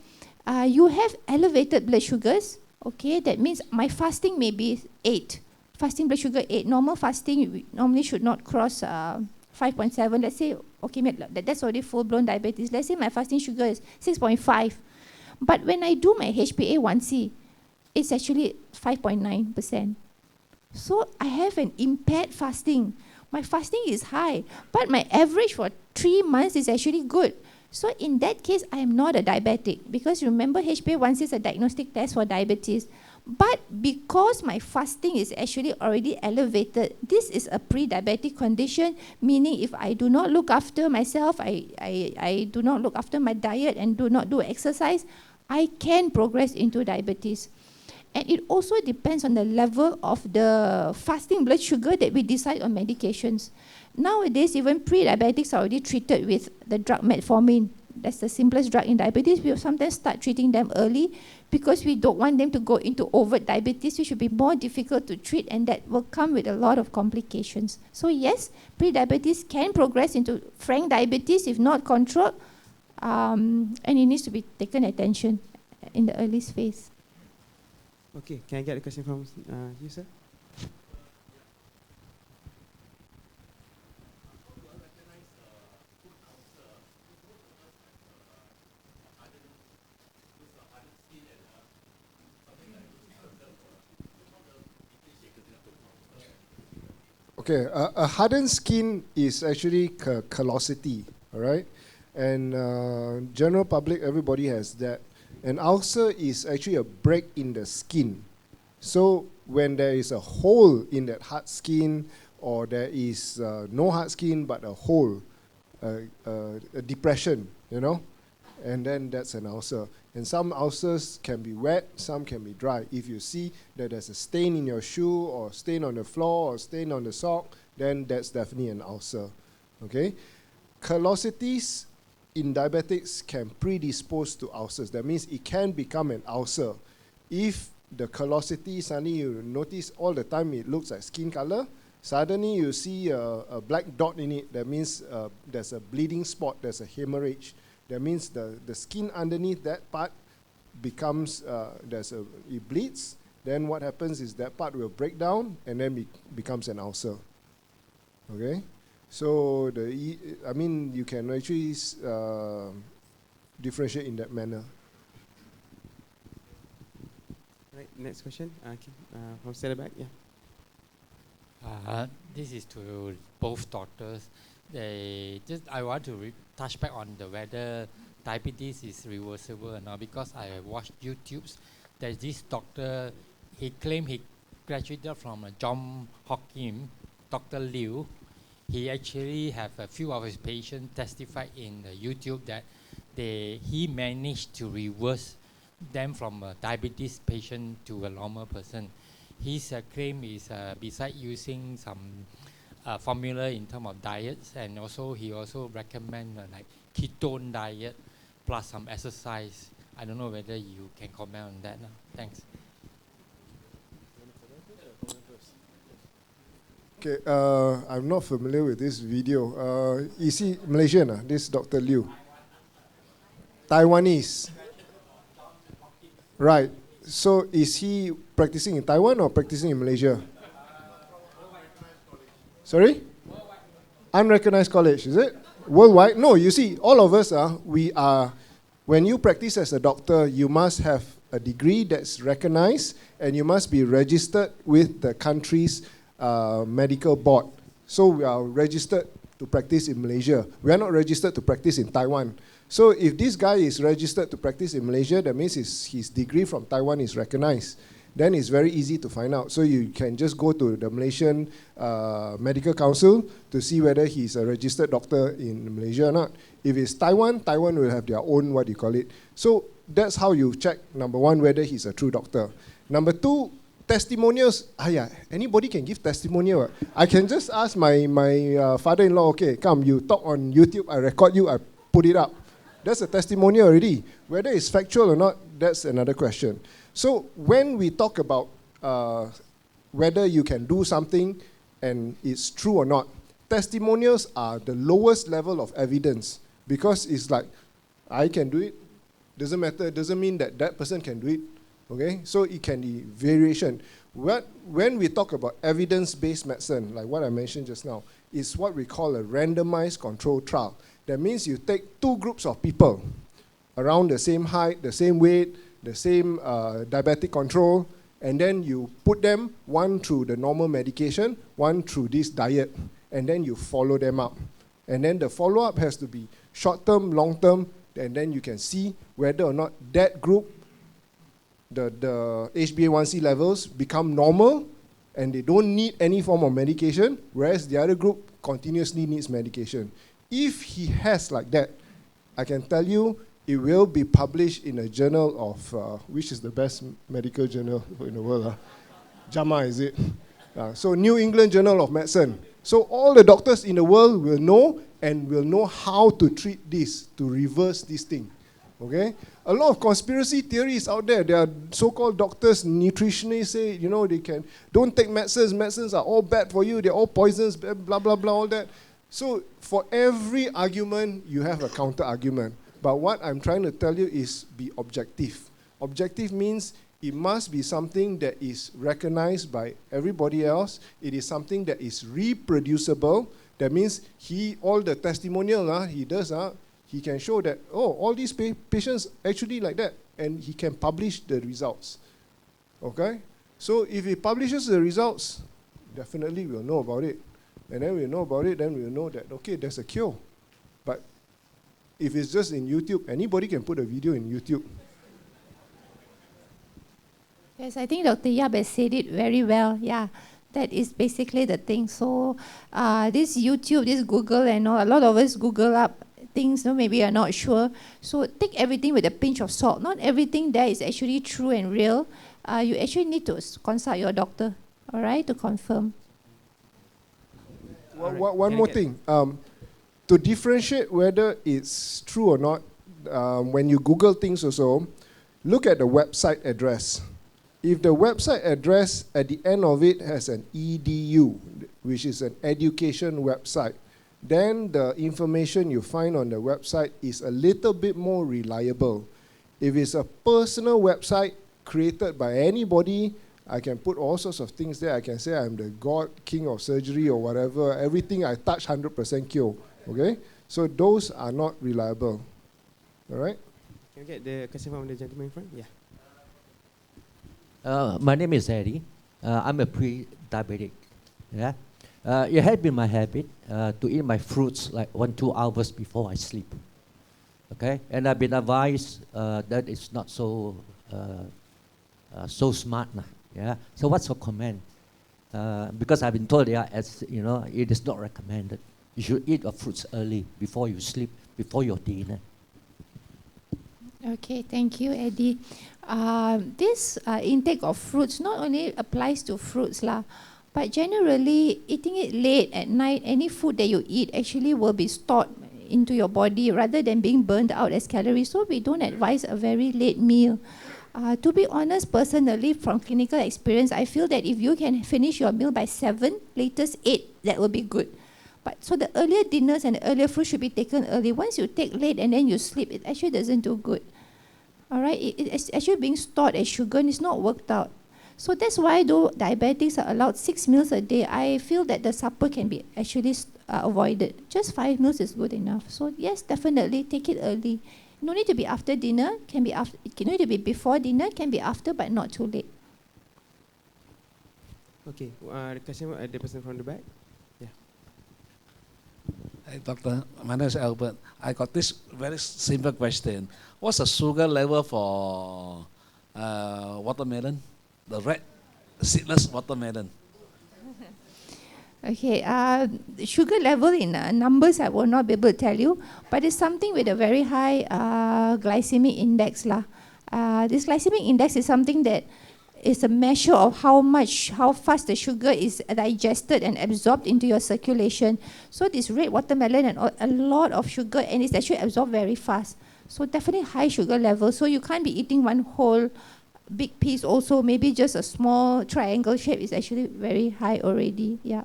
you have elevated blood sugars. Okay, that means my fasting may be 8. Fasting blood sugar 8. Normal fasting normally should not cross 5.7. Let's say, okay, that's already full-blown diabetes. Let's say my fasting sugar is 6.5. But when I do my HbA1c, it's actually 5.9%. So I have an impaired fasting. My fasting is high, but my average for 3 months is actually good. So in that case, I am not a diabetic, because remember, HbA1c is a diagnostic test for diabetes. But because my fasting is actually already elevated, this is a pre-diabetic condition, meaning if I do not look after myself, I do not look after my diet and do not do exercise, I can progress into diabetes. And it also depends on the level of the fasting blood sugar that we decide on medications. Nowadays, even pre-diabetics are already treated with the drug metformin. That's the simplest drug in diabetes. We sometimes start treating them early because we don't want them to go into overt diabetes, which should be more difficult to treat, and that will come with a lot of complications. So yes, pre-diabetes can progress into frank diabetes if not controlled, and it needs to be taken attention in the early phase. Okay, can I get a question from you, sir? Okay, a hardened skin is actually callosity, all right? And general public, everybody has that. An ulcer is actually a break in the skin. So when there is a hole in that hard skin, or there is no hard skin but a hole, a depression, you know, and then that's an ulcer. And some ulcers can be wet, some can be dry. If you see that there's a stain in your shoe, or stain on the floor, or stain on the sock, then that's definitely an ulcer, okay? Callosities in diabetics can predispose to ulcers. That means it can become an ulcer. If the callosity, suddenly you notice all the time it looks like skin color, suddenly you see a black dot in it, that means there's a bleeding spot, there's a hemorrhage. That means the skin underneath that part becomes, it bleeds. Then what happens is that part will break down and then becomes an ulcer. Okay? So you can actually differentiate in that manner. Right, next question from Sarah back. Yeah. This is to both doctors. I want to touch back on whether diabetes is reversible or not, because I watched YouTube's. There's this doctor, he claimed he graduated from John Hopkins, Dr. Liu. He actually have a few of his patients testified in the YouTube that he managed to reverse them from a diabetes patient to a normal person. His claim is besides using some formula in terms of diets, and also he also recommend like ketone diet plus some exercise. I don't know whether you can comment on that. No? Thanks. Okay, I'm not familiar with this video. Is he Malaysian? This Dr. Liu? Taiwanese. Right. So is he practicing in Taiwan or practicing in Malaysia? Sorry? Unrecognized college, is it? Worldwide? No, you see, all of us, we are, when you practice as a doctor, you must have a degree that's recognized and you must be registered with the country's medical board. So we are registered to practice in Malaysia. We are not registered to practice in Taiwan. So if this guy is registered to practice in Malaysia, that means his degree from Taiwan is recognized. Then it's very easy to find out. So you can just go to the Malaysian Medical Council to see whether he's a registered doctor in Malaysia or not. If it's Taiwan, Taiwan will have their own, what do you call it. So that's how you check, number one, whether he's a true doctor. Number two, testimonials. Anybody can give testimonial. I can just ask my father-in-law, okay, come, you talk on YouTube, I record you, I put it up. That's a testimonial already. Whether it's factual or not, that's another question. So when we talk about whether you can do something and it's true or not, testimonials are the lowest level of evidence, because it's like, I can do it, doesn't matter, doesn't mean that that person can do it. Okay, so it can be variation. When we talk about evidence-based medicine, like what I mentioned just now, is what we call a randomized controlled trial. That means you take two groups of people around the same height, the same weight, the same diabetic control, and then you put them, one through the normal medication, one through this diet, and then you follow them up. And then the follow-up has to be short-term, long-term, and then you can see whether or not that group, the HbA1c levels become normal and they don't need any form of medication, whereas the other group continuously needs medication. If he has like that, I can tell you it will be published in a journal of, which is the best medical journal in the world? JAMA, is it? So New England Journal of Medicine. So all the doctors in the world will know and will know how to treat this, to reverse this thing. Okay? A lot of conspiracy theories out there. There are so-called doctors, nutritionists say, you know, they can, don't take medicines, medicines are all bad for you, they're all poisons, blah, blah, blah, all that. So for every argument, you have a counter-argument. But what I'm trying to tell you is be objective. Objective means it must be something that is recognized by everybody else. It is something that is reproducible. That means all the testimonial he does, he can show that, oh, all these patients actually like that, and he can publish the results. Okay? So if he publishes the results, definitely we'll know about it. And then we'll know about it, then we'll know that, okay, there's a cure. But if it's just in YouTube, anybody can put a video in YouTube. Yes, I think Dr. Yeap has said it very well. Yeah, that is basically the thing. So this YouTube, this Google, and all, a lot of us Google up things, maybe you're not sure. So take everything with a pinch of salt. Not everything there is actually true and real. You actually need to consult your doctor, all right, to confirm. One more thing. To differentiate whether it's true or not, when you Google things also, look at the website address. If the website address at the end of it has an EDU, which is an education website, then the information you find on the website is a little bit more reliable. If it's a personal website created by anybody, I can put all sorts of things there. I can say I'm the God, King of surgery or whatever. Everything I touch, 100% cure. Okay? So those are not reliable. All right? Can we get the question from the gentleman in front? Yeah. My name is Eddie. I'm a pre-diabetic. Yeah. It had been my habit to eat my fruits like 1-2 hours before I sleep. Okay, and I've been advised that it's not so so smart, nah. Yeah. So what's your comment? Because I've been told, yeah, as you know, it is not recommended. You should eat your fruits early before you sleep, before your dinner. Okay, thank you, Eddie. This intake of fruits not only applies to fruits lah, but generally eating it late at night, any food that you eat actually will be stored into your body rather than being burned out as calories. So we don't advise a very late meal. To be honest, personally, from clinical experience, I feel that if you can finish your meal by 7, latest 8, that will be good. But so the earlier dinners and the earlier food should be taken early. Once you take late and then you sleep, it actually doesn't do good. All right, it's actually being stored as sugar and it's not worked out. So that's why though diabetics are allowed 6 meals a day, I feel that the supper can be actually avoided. Just 5 meals is good enough. So yes, definitely take it early. No need to be after dinner, can be after, it can need to be before dinner, can be after, but not too late. Okay, the question, the person from the back. Yeah. Hey, doctor, my name is Albert. I got this very simple question. What's the sugar level for watermelon? The red seedless watermelon. Okay, the sugar level in numbers I will not be able to tell you, but it's something with a very high glycemic index lah. This glycemic index is something that is a measure of how fast the sugar is digested and absorbed into your circulation. So this red watermelon and a lot of sugar, and it's actually absorbed very fast. So definitely high sugar level. So you can't be eating one whole big piece also. Maybe just a small triangle shape is actually very high already. Yeah.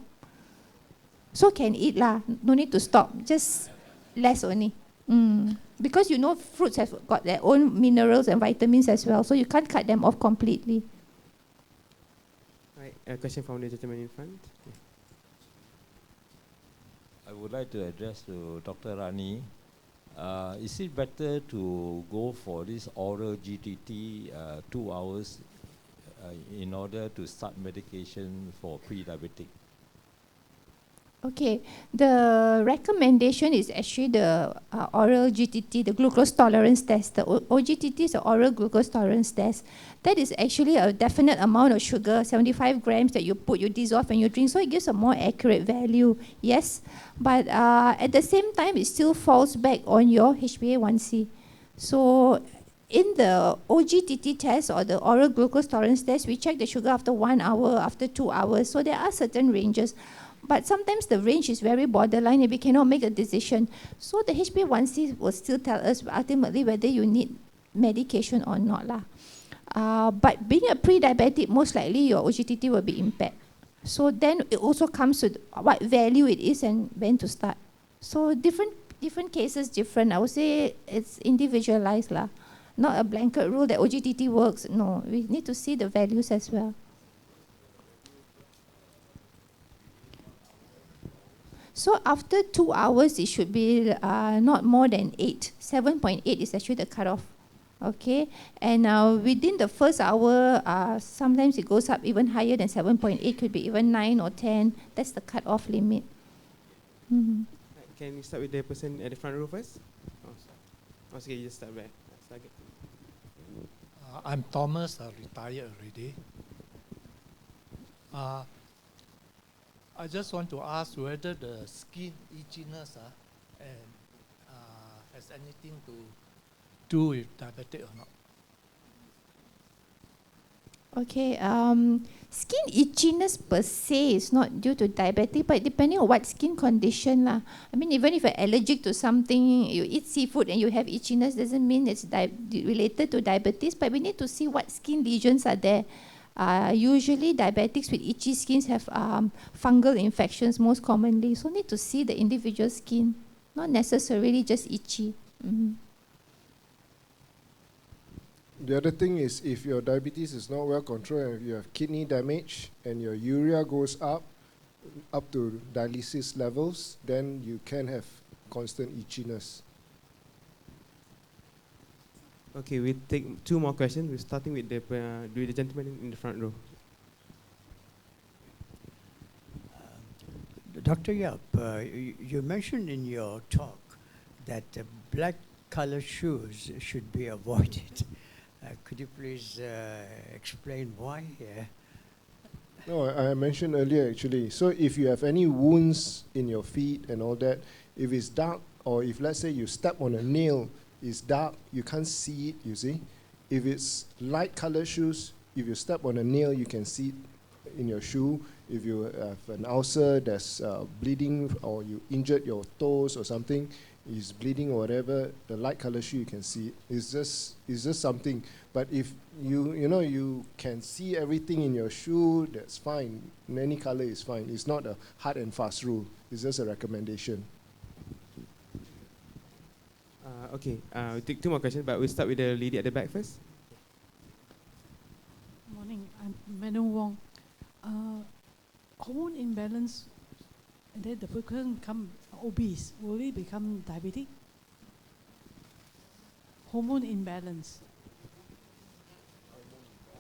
So can eat lah, no need to stop, just less only. Because you know fruits have got their own minerals and vitamins as well, so you can't cut them off completely. Right, a question from the gentleman in front. I would like to address to Dr. Rani. Is it better to go for this oral GTT 2 hours in order to start medication for pre-diabetic? Okay, the recommendation is actually the oral GTT, the glucose tolerance test. The OGTT is the oral glucose tolerance test. That is actually a definite amount of sugar, 75 grams that you dissolve and you drink, so it gives a more accurate value, yes. But at the same time, it still falls back on your HbA1c. So in the OGTT test or the oral glucose tolerance test, we check the sugar after 1 hour, after 2 hours, so there are certain ranges. But sometimes the range is very borderline and we cannot make a decision. So the HbA1c will still tell us ultimately whether you need medication or not lah. But being a pre-diabetic, most likely your OGTT will be impaired. So then it also comes to what value it is and when to start. So different cases different. I would say it's individualized lah. Not a blanket rule that OGTT works. No, we need to see the values as well. So after 2 hours, it should be not more than 8. 7.8 is actually the cutoff. Okay, and within the first hour, sometimes it goes up even higher than 7.8, could be even 9 or 10. That's the cutoff limit. Mm-hmm. Can we start with the person at the front row first? Okay, you just start there. I'm Thomas, retired already. I just want to ask whether the skin itchiness has anything to do with diabetic or not. Okay, skin itchiness per se is not due to diabetic, but depending on what skin condition lah. I mean, even if you're allergic to something, you eat seafood and you have itchiness, doesn't mean it's related to diabetes, but we need to see what skin lesions are there. Usually diabetics with itchy skins have fungal infections most commonly, so need to see the individual skin, not necessarily just itchy. Mm-hmm. The other thing is if your diabetes is not well controlled and you have kidney damage and your urea goes up to dialysis levels, then you can have constant itchiness. Okay, we take 2 more questions. We're starting with the gentleman in the front row. Dr. Yeap, you mentioned in your talk that blood color shoes should be avoided. Could you please explain why? No, I mentioned earlier actually. So if you have any wounds in your feet and all that, if it's dark, or if let's say you step on a nail, it's dark, you can't see it, you see. If it's light colored shoes, if you step on a nail, you can see it in your shoe. If you have an ulcer that's bleeding, or you injured your toes or something, is bleeding or whatever, the light color shoe you can see it. It's just something. But if you can see everything in your shoe, that's fine. Any color is fine. It's not a hard and fast rule. It's just a recommendation. Okay, we'll take 2 more questions, but we'll start with the lady at the back first. Morning, I'm Manu Wong. Hormone imbalance, and then the person become obese. Will he become diabetic? Hormone imbalance.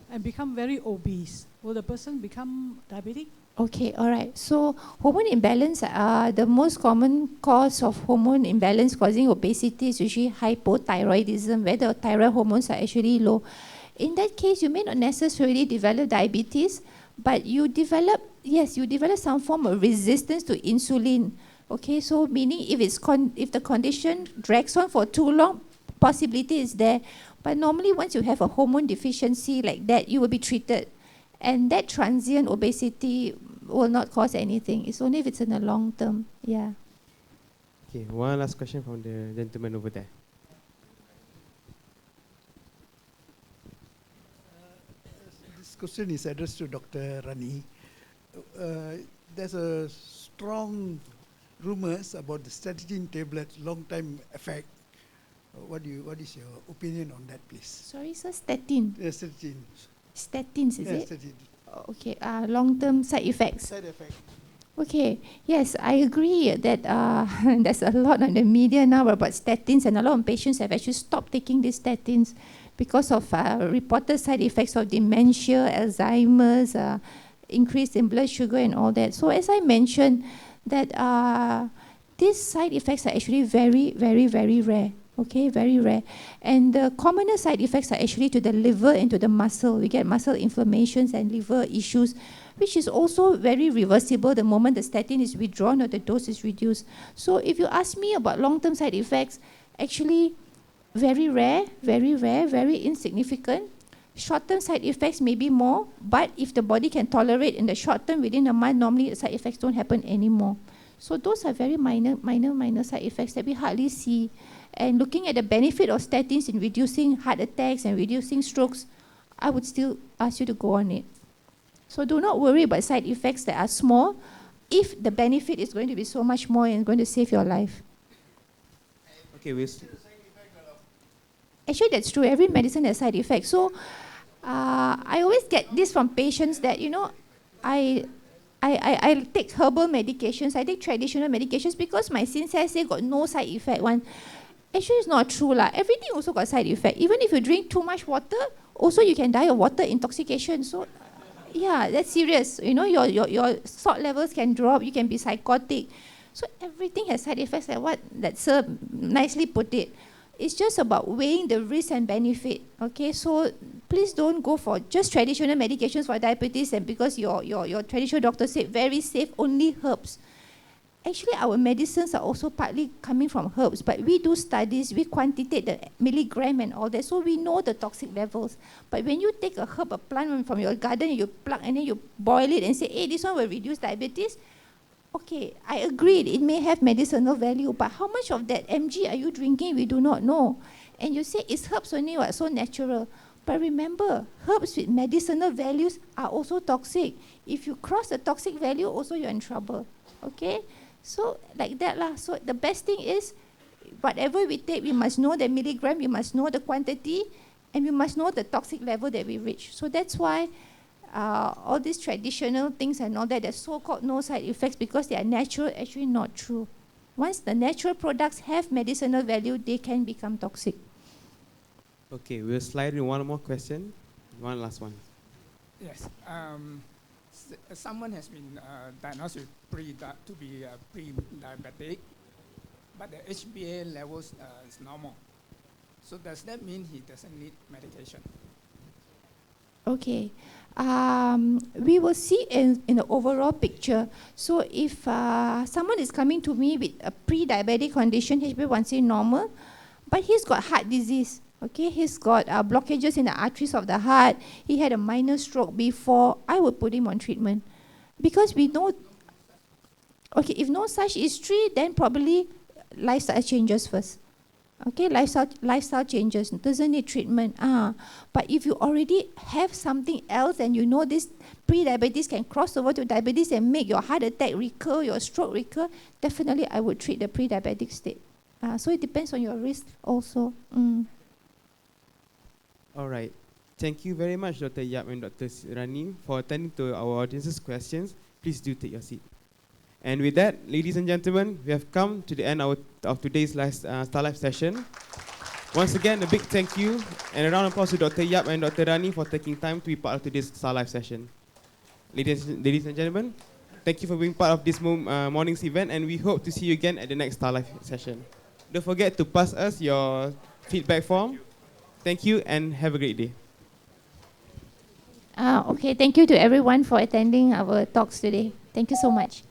And become very obese. Will the person become diabetic? Okay, all right. So hormone imbalance, the most common cause of hormone imbalance causing obesity is usually hypothyroidism, where the thyroid hormones are actually low. In that case, you may not necessarily develop diabetes, but you develop some form of resistance to insulin. Okay, so meaning if the condition drags on for too long, possibility is there. But normally once you have a hormone deficiency like that, you will be treated. And that transient obesity will not cause anything. It's only if it's in the long term. Yeah. Okay, one last question from the gentleman over there. This question is addressed to Dr. Rani. There's a strong rumors about the statin tablet long-time effect. What is your opinion on that, please? Sorry, sir, statin. Statin. Statins, is it? Statin. Okay, long-term side effects. Side effect. Okay, yes, I agree that there's a lot on the media now about statins, and a lot of patients have actually stopped taking these statins because of reported side effects of dementia, Alzheimer's, increase in blood sugar and all that. So as I mentioned, that these side effects are actually very, very, very rare. Okay, very rare. And the commoner side effects are actually to the liver and to the muscle. We get muscle inflammations and liver issues, which is also very reversible the moment the statin is withdrawn or the dose is reduced. So if you ask me about long-term side effects, actually very rare, very insignificant. Short-term side effects may be more, but if the body can tolerate in the short term, within a month, normally the side effects don't happen anymore. So those are very minor side effects that we hardly see. And looking at the benefit of statins in reducing heart attacks and reducing strokes, I would still ask you to go on it. So do not worry about side effects that are small if the benefit is going to be so much more and going to save your life. Okay, actually, that's true. Every medicine has side effects. So I always get this from patients that, I take herbal medications, I take traditional medications because my sensei say got no side effect one. Actually, it's not true lah. Everything also got side effect. Even if you drink too much water, also you can die of water intoxication. So, yeah, that's serious. Your salt levels can drop. You can be psychotic. So everything has side effects. Like what that sir nicely put it. It's just about weighing the risk and benefit. Okay, so please don't go for just traditional medications for diabetes, and because your traditional doctor said very safe, only herbs. Actually, our medicines are also partly coming from herbs, but we do studies, we quantitate the milligram and all that, so we know the toxic levels. But when you take a herb, a plant from your garden, you pluck and then you boil it and say, hey, this one will reduce diabetes. Okay, I agree, it may have medicinal value, but how much of that mg are you drinking? We do not know. And you say, it's herbs only, what, so natural. But remember, herbs with medicinal values are also toxic. If you cross the toxic value, also you're in trouble. Okay? So like that lah. So the best thing is, whatever we take, we must know the milligram, we must know the quantity, and we must know the toxic level that we reach. So that's why all these traditional things and all that, they're so-called no side effects because they are natural, actually not true. Once the natural products have medicinal value, they can become toxic. Okay, we'll slide in one more question. One last one. Yes. Someone has been diagnosed with pre-diabetic, but the HbA levels is normal. So does that mean he doesn't need medication? Okay. We will see in the overall picture. So if someone is coming to me with a pre-diabetic condition, HbA1c normal, but he's got heart disease, okay, he's got blockages in the arteries of the heart, he had a minor stroke before, I will put him on treatment. Because we know, okay, if no such history, then probably lifestyle changes first. Okay, lifestyle changes, doesn't need treatment. But if you already have something else and you know this pre-diabetes can cross over to diabetes and make your heart attack recur, your stroke recur, definitely I would treat the pre-diabetic state. So it depends on your risk also. All right. Thank you very much, Dr. Yeap and Dr. Sivarani, for attending to our audience's questions. Please do take your seat. And with that, ladies and gentlemen, we have come to the end of today's StarLIVE session. Once again, a big thank you and a round of applause to Dr. Yeap and Dr. Rani for taking time to be part of today's StarLIVE session. Ladies and gentlemen, thank you for being part of this morning's event, and we hope to see you again at the next StarLIVE session. Don't forget to pass us your feedback form. Thank you and have a great day. Okay, thank you to everyone for attending our talks today. Thank you so much.